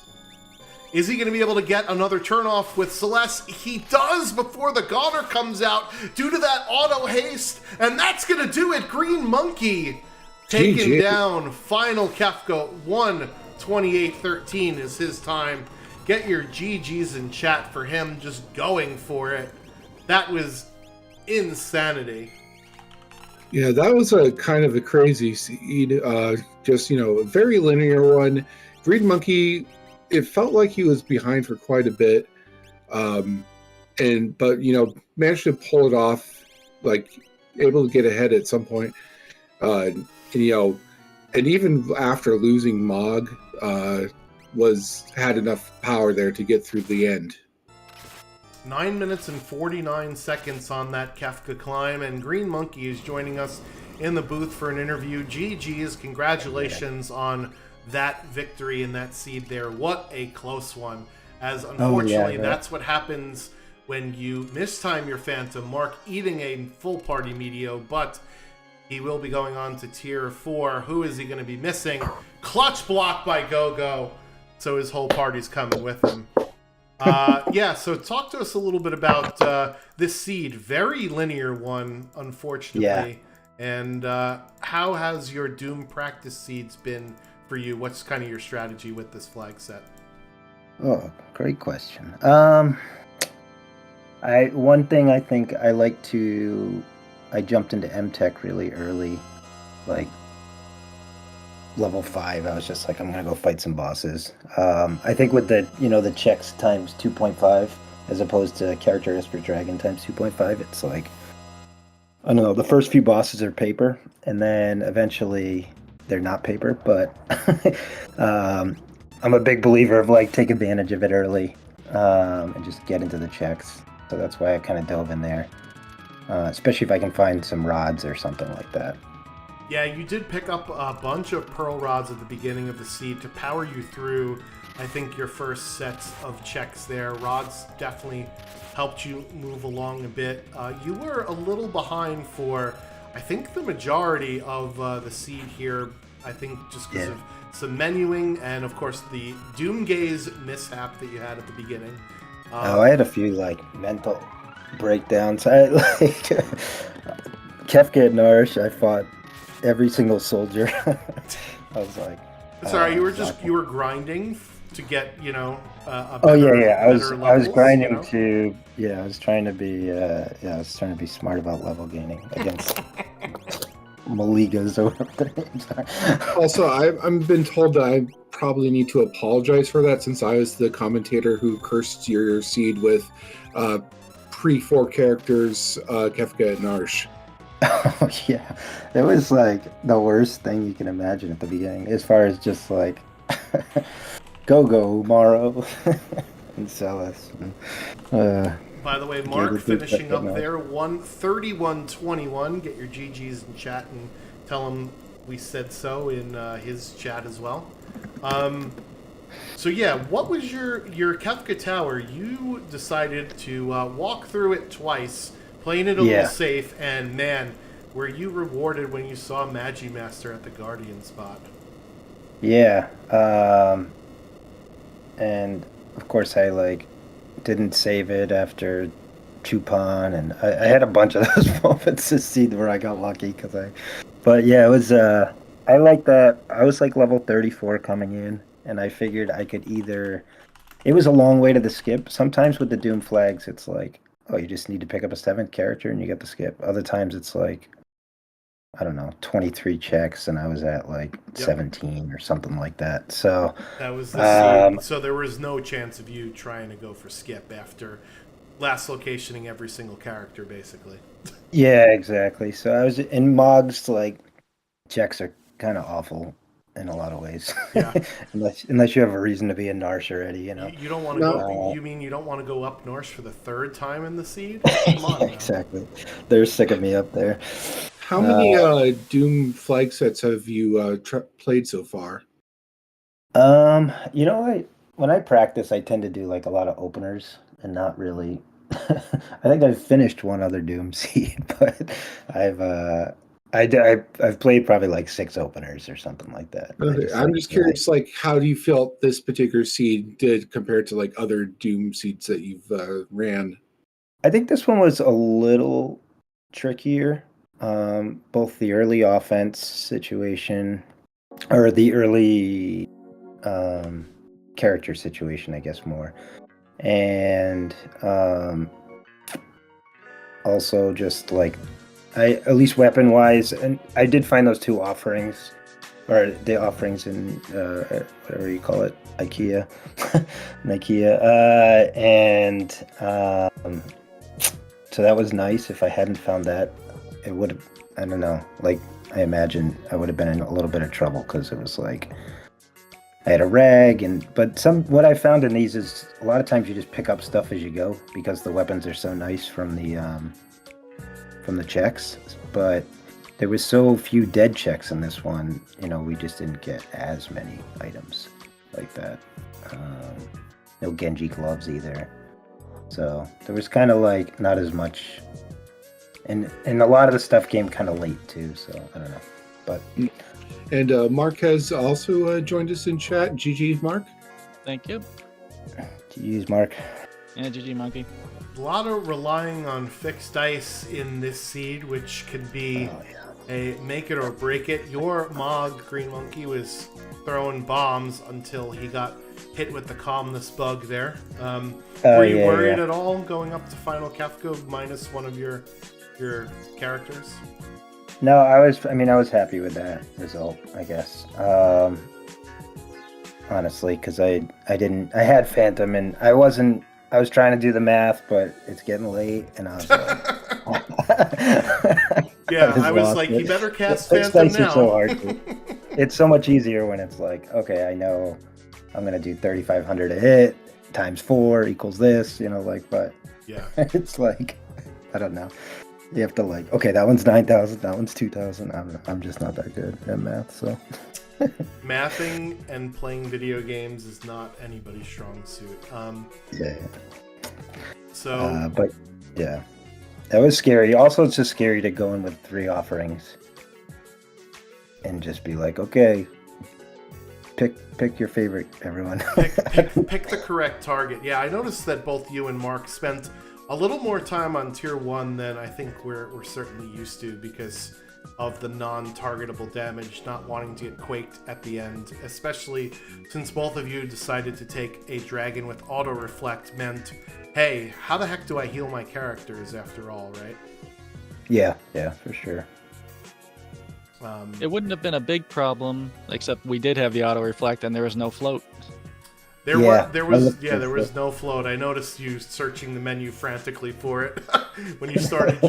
Is he going to be able to get another turn off with Celeste? He does before the Goner comes out due to that auto haste, and that's going to do it. GreenMonkey taken GG. down. Final Kefka 1:28:13 is his time. Get your GGs in chat for him just going for it. That was insanity. Yeah, that was a kind of a crazy seed. Just, a very linear one. GreenMonkey, it felt like he was behind for quite a bit. But managed to pull it off, like able to get ahead at some point. And even after losing Mog, had enough power there to get through the end. 9 minutes and 49 seconds on that Kefka climb, and GreenMonkey is joining us in the booth for an interview. GG's, congratulations on that victory and that seed there. What a close one, as unfortunately that's what happens when you mistime your Phantom. Mark eating a full party Meteo, but he will be going on to Tier 4. Who is he going to be missing? Clutch block by Gogo, so his whole party's coming with him. So talk to us a little bit about this seed. Very linear one, unfortunately. Yeah. And how has your Doom practice seeds been for you? What's kind of your strategy with this flag set? Oh, great question. One thing I think I like to I jumped into M-Tech really early, like level 5. I was just like, I'm gonna go fight some bosses. I think with the the checks times 2.5 as opposed to character Esper Dragon times 2.5, it's like, I don't know, the first few bosses are paper, and then eventually they're not paper, but I'm a big believer of like take advantage of it early, and just get into the checks. So that's why I kind of dove in there, especially if I can find some rods or something like that. Yeah, you did pick up a bunch of pearl rods at the beginning of the seed to power you through, I think, your first sets of checks there. Rods definitely helped you move along a bit. You were a little behind for, I think, the majority of the seed here. I think just because of some menuing and, of course, the Doom Gaze mishap that you had at the beginning. I had a few like mental breakdowns. I like Kefka and Nourish. I fought every single soldier. I was like, sorry, you were grinding to get a better, better I was levels, grinding to I was trying to be smart about level gaining against Maligas or whatever their names are. Also, I've been told that I probably need to apologize for that, since I was the commentator who cursed your seed with pre-4 characters Kefka and Narsh. Oh yeah, it was like the worst thing you can imagine at the beginning, as far as just like go Morrow and Celis. By the way, Mark finishing up there, 131.21. Get your GGs in chat and tell him we said so in his chat as well. So yeah, what was your Kefka Tower? You decided to walk through it twice, playing it a little safe, and man, were you rewarded when you saw Magimaster at the Guardian spot? Yeah, and of course I didn't save it after Chupan, and I had a bunch of those moments this season where I got lucky but yeah, it was I like that. I was like level 34 coming in, and I figured I could either. It was a long way to the skip. Sometimes with the Doom flags, it's like, oh, you just need to pick up a 7th character and you get the skip. Other times it's like, I don't know, 23 checks, and I was at like 17 or something like that. So that was the seed. So there was no chance of you trying to go for skip after last locationing every single character, basically. Yeah, exactly. So I was in Mog's, like, checks are kind of awful in a lot of ways. Yeah. unless you have a reason to be a Narsh already, You don't want to go. You mean you don't want to go up Norsh for the 3rd time in the seed? Come on. Exactly. They're sick of me up there. How many Doom flag sets have you played so far? When I practice, I tend to do like a lot of openers and not really. I think I've finished one other Doom seed, but I've played probably like 6 openers or something like that. Okay. I'm just curious, like, how do you feel this particular seed did compared to like other Doom seeds that you've ran? I think this one was a little trickier. Both the early offense situation, or the early character situation, I guess, more, and also just like at least weapon wise, and I did find those 2 offerings, or the offerings in whatever you call it, IKEA, and so that was nice. If I hadn't found that, it would have, I don't know, like, I imagine I would have been in a little bit of trouble, because it was like I had a rag, but what I found in these is a lot of times you just pick up stuff as you go, because the weapons are so nice from the checks, but there was so few dead checks in this one, we just didn't get as many items like that. No Genji gloves either, so there was kind of like not as much. And a lot of the stuff came kind of late too, so I don't know. But and Mark has also joined us in chat. GG, Mark. Thank you. GG's, Mark. Yeah, GG Monkey. A lot of relying on fixed dice in this seed, which could be a make it or break it. Your Mog, GreenMonkey, was throwing bombs until he got hit with the calmness bug there. Were you worried at all going up to Final Kefka minus one of your your characters? No, I was happy with that result, I guess. Honestly, because I had Phantom, and I was trying to do the math, but it's getting late, and I was like, yeah, I was like, you better cast Phantom dice now. Are so hard it's so much easier when it's like, okay, I know I'm gonna do 3,500 a hit times 4 equals this, but yeah, it's like, I don't know. You have to like, okay, that one's 9,000, that one's 2,000. I'm just not that good at math, so. Mathing and playing video games is not anybody's strong suit. Yeah. So. But yeah, that was scary. Also, it's just scary to go in with 3 offerings and just be like, okay, pick your favorite, everyone. pick the correct target. Yeah, I noticed that both you and Mark spent a little more time on tier 1 than I think we're certainly used to because of the non-targetable damage, not wanting to get quaked at the end, especially since both of you decided to take a dragon with auto-reflect meant, hey, how the heck do I heal my characters after all, right? Yeah, for sure. It wouldn't have been a big problem, except we did have the auto-reflect and there was no float. There was no float. I noticed you searching the menu frantically for it when you started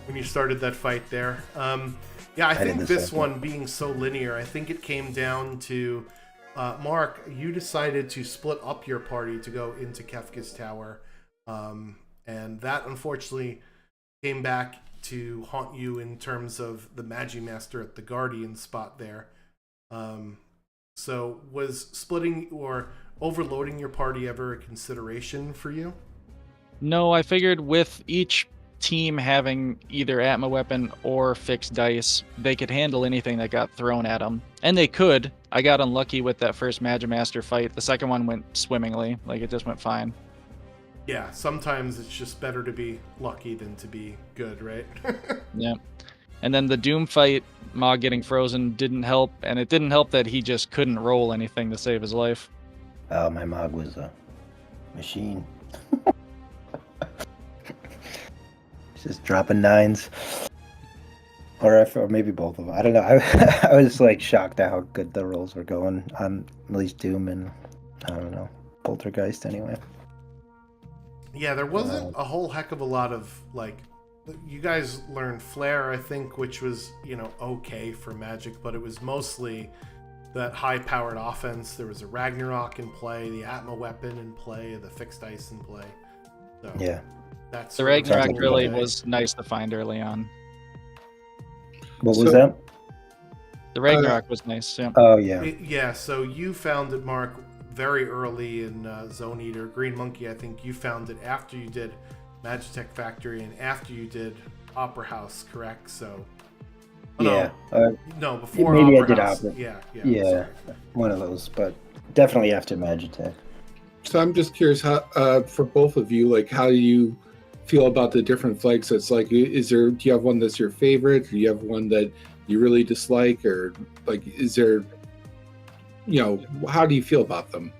when you started that fight there. I think this one being so linear, I think it came down to Mark, you decided to split up your party to go into Kefka's Tower, and that unfortunately came back to haunt you in terms of the Magimaster at the Guardian spot there. So was splitting or overloading your party ever a consideration for you? No, I figured with each team having either Atma weapon or fixed dice, they could handle anything that got thrown at them. And they could. I got unlucky with that first Magimaster fight. The second one went swimmingly. Like, it just went fine. Yeah, sometimes it's just better to be lucky than to be good, right? Yeah. And then the Doom fight, Mog getting frozen didn't help, and it didn't help that he just couldn't roll anything to save his life. Oh, my Mog was a machine. Just dropping 9s. Or maybe both of them. I don't know. I was like shocked at how good the rolls were going on at least Doom and, I don't know, Poltergeist anyway. Yeah, there wasn't a whole heck of a lot of, like, you guys learned Flare, I think, which was, okay for Magic, but it was mostly that high-powered offense. There was a Ragnarok in play, the Atma weapon in play, the fixed ice in play. So yeah. That's the Ragnarok really was nice to find early on. What was that? The Ragnarok was nice, yeah. Oh, yeah. So you found it, Mark, very early in Zone Eater. GreenMonkey, I think you found it after you did Magitech Factory and after you did Opera House, correct? So yeah. No, before maybe Opera I did House. Opera. Yeah. So. One of those, but definitely after Magitech. So I'm just curious, how for both of you, like, how do you feel about the different flag sets? Like, do you have one that's your favorite? Do you have one that you really dislike, or like, is there, how do you feel about them?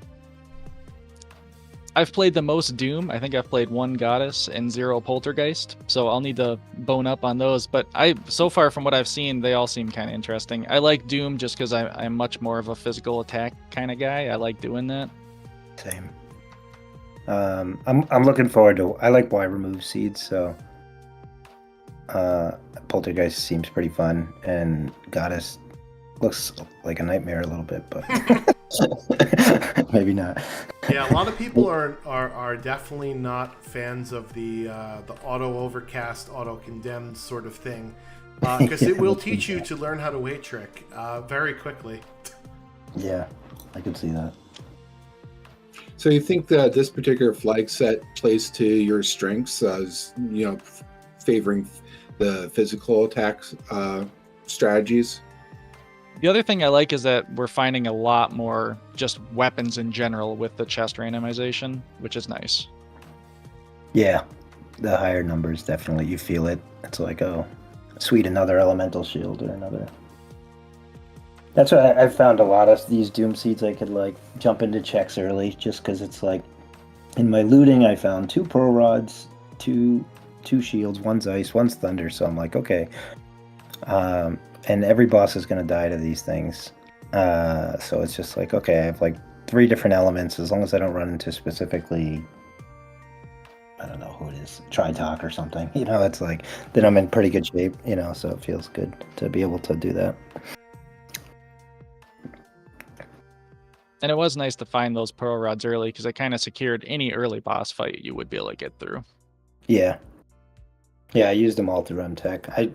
I've played the most Doom. I think I've played 1 Goddess and 0 Poltergeist, so I'll need to bone up on those. But so far from what I've seen, they all seem kind of interesting. I like Doom just because I'm much more of a physical attack kind of guy. I like doing that. Same. I'm looking forward to. I like why remove seeds, so Poltergeist seems pretty fun, and Goddess looks like a nightmare a little bit, but maybe not. Yeah, a lot of people are definitely not fans of the auto overcast, auto condemned sort of thing, because it will teach you to learn how to weight trick very quickly. Yeah, I could see that. So you think that this particular flag set plays to your strengths, as favoring the physical attacks strategies? The other thing I like is that we're finding a lot more just weapons in general with the chest randomization, which is nice. Yeah, the higher numbers, definitely. You feel it. It's like, oh, sweet, another elemental shield or another. That's why I've found a lot of these Doom seeds I could like jump into checks early, just because it's like, in my looting I found 2 Pro Rods, 2 2 shields, one's ice, one's thunder. So I'm like, okay. And every boss is going to die to these things. So it's just like, okay, I have like 3 different elements. As long as I don't run into specifically, I don't know who it is, Tritalk or something. It's like, then I'm in pretty good shape, so it feels good to be able to do that. And it was nice to find those Pearl Rods early because it kind of secured any early boss fight you would be able to get through. Yeah. Yeah, I used them all to run tech. I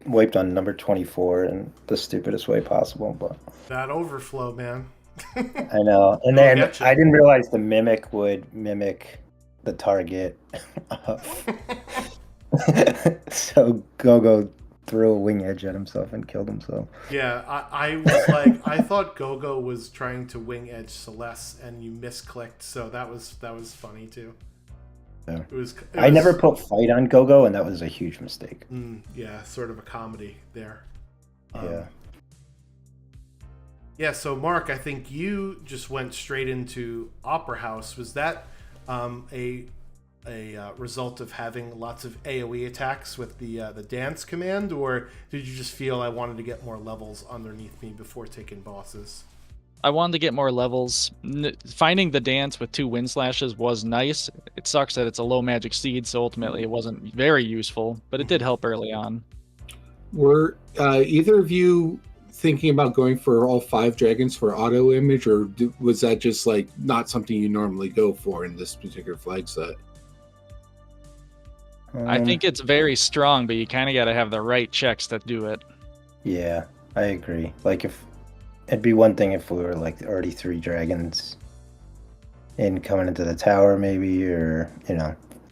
wiped on number 24 in the stupidest way possible, but that overflow, man. I know. And then I didn't realize the mimic would mimic the target. So Gogo threw a wing edge at himself and killed himself. Yeah, I was like, I thought Gogo was trying to wing edge Celeste, and you misclicked, so that was funny too. Yeah. I never put fight on Gogo, and that was a huge mistake. Yeah, sort of a comedy there. Yeah. Yeah, so Mark, I think you just went straight into Opera House. Was that a result of having lots of AoE attacks with the dance command, or did you just feel I wanted to get more levels underneath me before taking bosses? I wanted to get more levels. Finding the dance with 2 wind slashes was nice. It sucks that it's a low magic seed, so ultimately it wasn't very useful, but it did help early on. Were either of you thinking about going for all 5 dragons for auto image, or was that just like not something you normally go for in this particular flag set? I think it's very strong, but you kind of got to have the right checks that do it. Yeah, I agree. Like, if it'd be one thing if we were like already 3 dragons in coming into the tower, maybe, or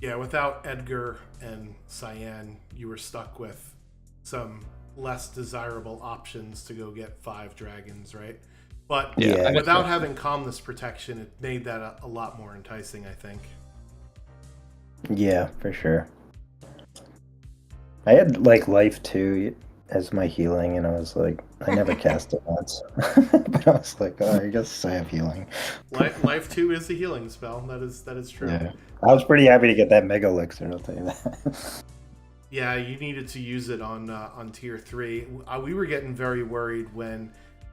Yeah, without Edgar and Cyan, you were stuck with some less desirable options to go get 5 dragons, right? But yeah, without having calmness protection, it made that a lot more enticing, I think. Yeah, for sure. I had like life 2 as my healing, and I was like, I never cast it once. But I was like, oh, I guess I have healing. Life 2 is a healing spell. That is true. Yeah. I was pretty happy to get that Mega Elixir, I'll tell you that. Yeah, you needed to use it on tier 3. We were getting very worried when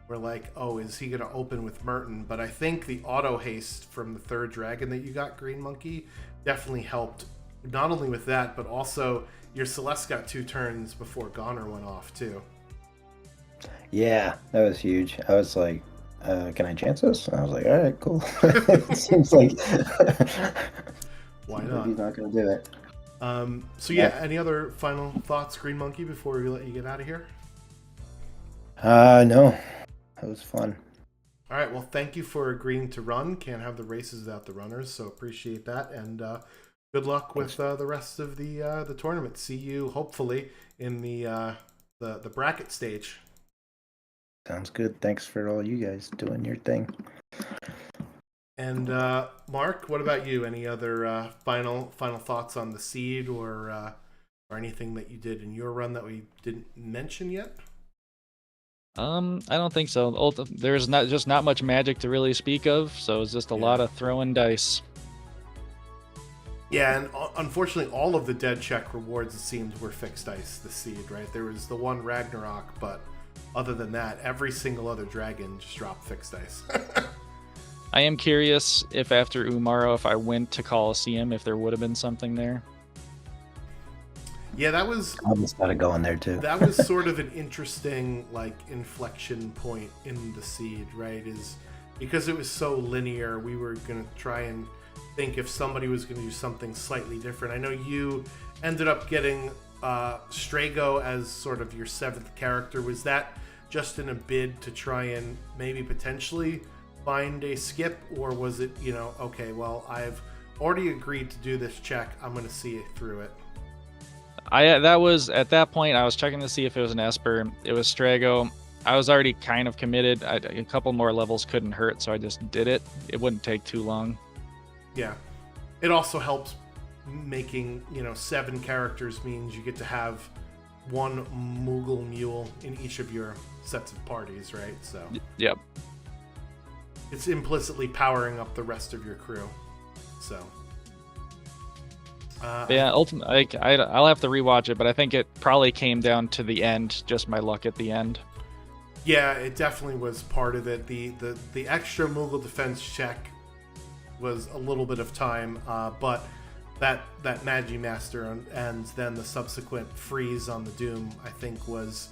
we're like, oh, is he going to open with Merton? But I think the auto haste from the 3rd dragon that you got, GreenMonkey, definitely helped. Not only with that, but also your Celeste got 2 turns before Goner went off too. Yeah, that was huge. I was like, can I chance this? And I was like, all right, cool. It seems like why not? He's not going to do it. So yeah, any other final thoughts, GreenMonkey, before we let you get out of here? No, that was fun. All right, well, thank you for agreeing to run. Can't have the races without the runners, so appreciate that, and good luck with the rest of the tournament. See you hopefully in the bracket stage. Sounds good. Thanks for all you guys doing your thing. And Mark, what about you? Any other final thoughts on the seed or anything that you did in your run that we didn't mention yet? I don't think so. There's not much magic to really speak of, so it's just a lot of throwing dice. Yeah, and unfortunately, all of the dead check rewards, it seemed, were fixed dice this seed, right? There was the one Ragnarok, but other than that, every single other dragon just dropped fixed dice. I am curious if after Umaro, if I went to Colosseum, if there would have been something there. Yeah, that was... I almost got to go in there, too. That was sort of an interesting, inflection point in the seed, right? Is because it was so linear, we were going to try and think if somebody was going to do something slightly different. I know you ended up getting Strago as sort of your 7th character. Was that just in a bid to try and maybe potentially find a skip, or was it, okay, well, I've already agreed to do this check, I'm going to see it through it? That was at that point I was checking to see if it was an Esper. It was Strago. I was already kind of committed. A couple more levels couldn't hurt, so I just did it. It wouldn't take too long. Yeah, it also helps making 7 characters means you get to have one Moogle mule in each of your sets of parties, right? So yep, it's implicitly powering up the rest of your crew. So Yeah, ultimately, I'll have to rewatch it, but I think it probably came down to the end, just my luck at the end. Yeah, it definitely was part of it. The extra Moogle defense check was a little bit of time, but that Magi Master and then the subsequent freeze on the Doom, I think, was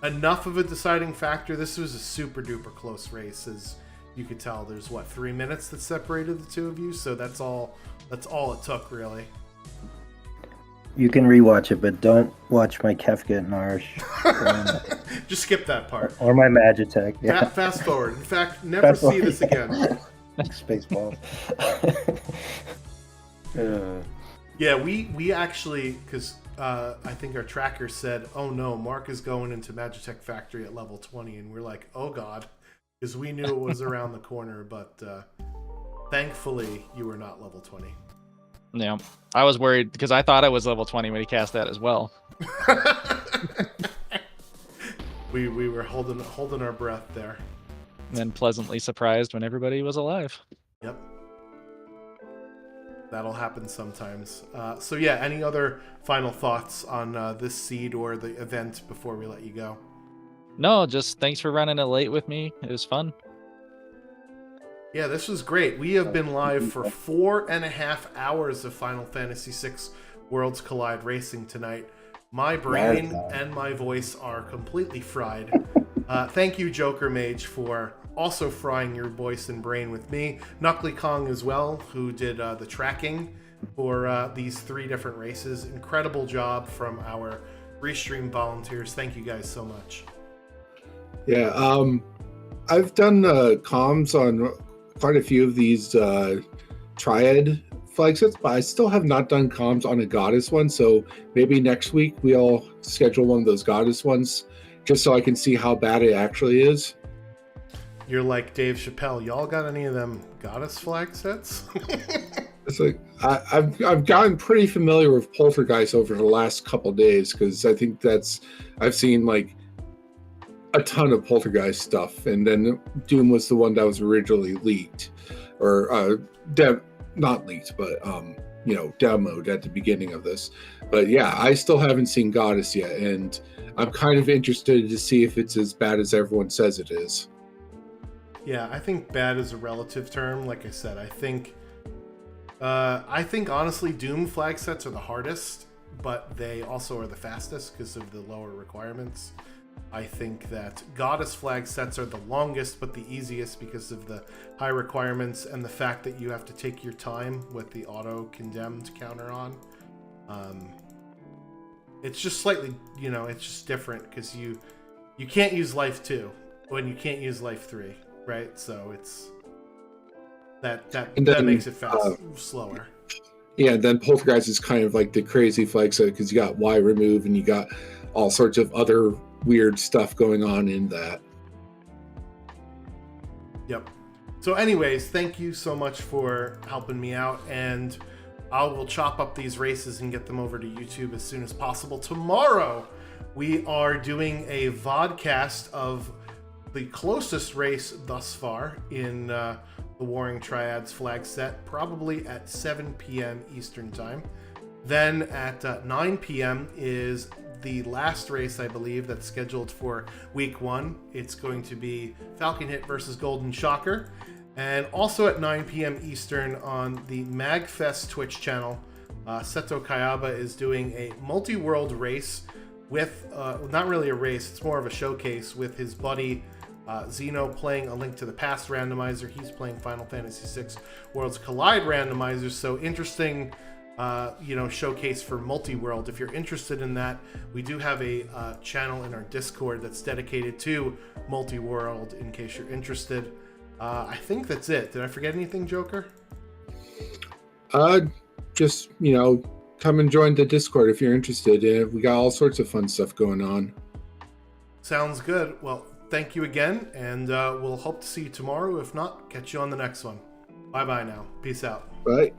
enough of a deciding factor. This was a super duper close race, as you could tell. There's 3 minutes that separated the two of you, so that's all it took, really. You can rewatch it, but don't watch my Kefka and Narsh. Just skip that part. Or my Magitech. Yeah. Fast forward. In fact, never see this again. Spaceballs. Yeah, we actually, because I think our tracker said, "Oh no, Mark is going into Magitech Factory at level 20," and we're like, "Oh god," because we knew it was around the corner. But thankfully, you were not level 20. Yeah, I was worried because I thought I was level 20 when he cast that as well. we were holding our breath there. And then pleasantly surprised when everybody was alive. Yep. That'll happen sometimes. So yeah, any other final thoughts on this seed or the event before we let you go? No, just thanks for running it late with me. It was fun. Yeah, this was great. We have been live for 4.5 hours of Final Fantasy VI Worlds Collide racing tonight. My brain and my voice are completely fried. Thank you, Joker Mage, for also frying your voice and brain with me. Knuckly Kong as well, who did the tracking for these 3 different races. Incredible job from our Restream volunteers. Thank you guys so much. Yeah, I've done comms on quite a few of these Triad flag sets, but I still have not done comms on a Goddess one, so maybe next week we'll schedule one of those Goddess ones, just so I can see how bad it actually is. You're like Dave Chappelle. Y'all got any of them Goddess flag sets? It's like I've gotten pretty familiar with Poltergeist over the last couple days, because I think I've seen like a ton of Poltergeist stuff, and then Doom was the one that was originally leaked, or not leaked, but demoed at the beginning of this. But yeah, I still haven't seen Goddess yet, and I'm kind of interested to see if it's as bad as everyone says it is. Yeah, I think bad is a relative term. Like I said, I think honestly Doom flag sets are the hardest, but they also are the fastest because of the lower requirements. I think that Goddess flag sets are the longest but the easiest because of the high requirements and the fact that you have to take your time with the auto condemned counter on. It's just slightly, it's just different because you can't use life 2 when you can't use life 3, right? So it's that makes it slower. Yeah, then Poltergeist is kind of like the crazy flag set because you got Y remove and you got all sorts of other weird stuff going on in that. Yep. So anyways, thank you so much for helping me out, and I will chop up these races and get them over to YouTube as soon as possible. Tomorrow we are doing a vodcast of the closest race thus far in the Warring Triads flag set, probably at 7 p.m. Eastern Time. Then at 9 p.m. is the last race, I believe, that's scheduled for week 1. It's going to be Falcon Hit versus Golden Shocker. And also at 9 p.m. Eastern on the MagFest Twitch channel, Seto Kayaba is doing a multi-world race with, not really a race, it's more of a showcase with his buddy Zeno playing A Link to the Past randomizer. He's playing Final Fantasy VI Worlds Collide randomizers. So interesting showcase for multi-world. If you're interested in that, we do have a channel in our Discord that's dedicated to multi-world in case you're interested. I think that's it. Did I forget anything, Joker? Just, come and join the Discord if you're interested. We got all sorts of fun stuff going on. Sounds good. Well, thank you again, and we'll hope to see you tomorrow. If not, catch you on the next one. Bye-bye now. Peace out. Bye.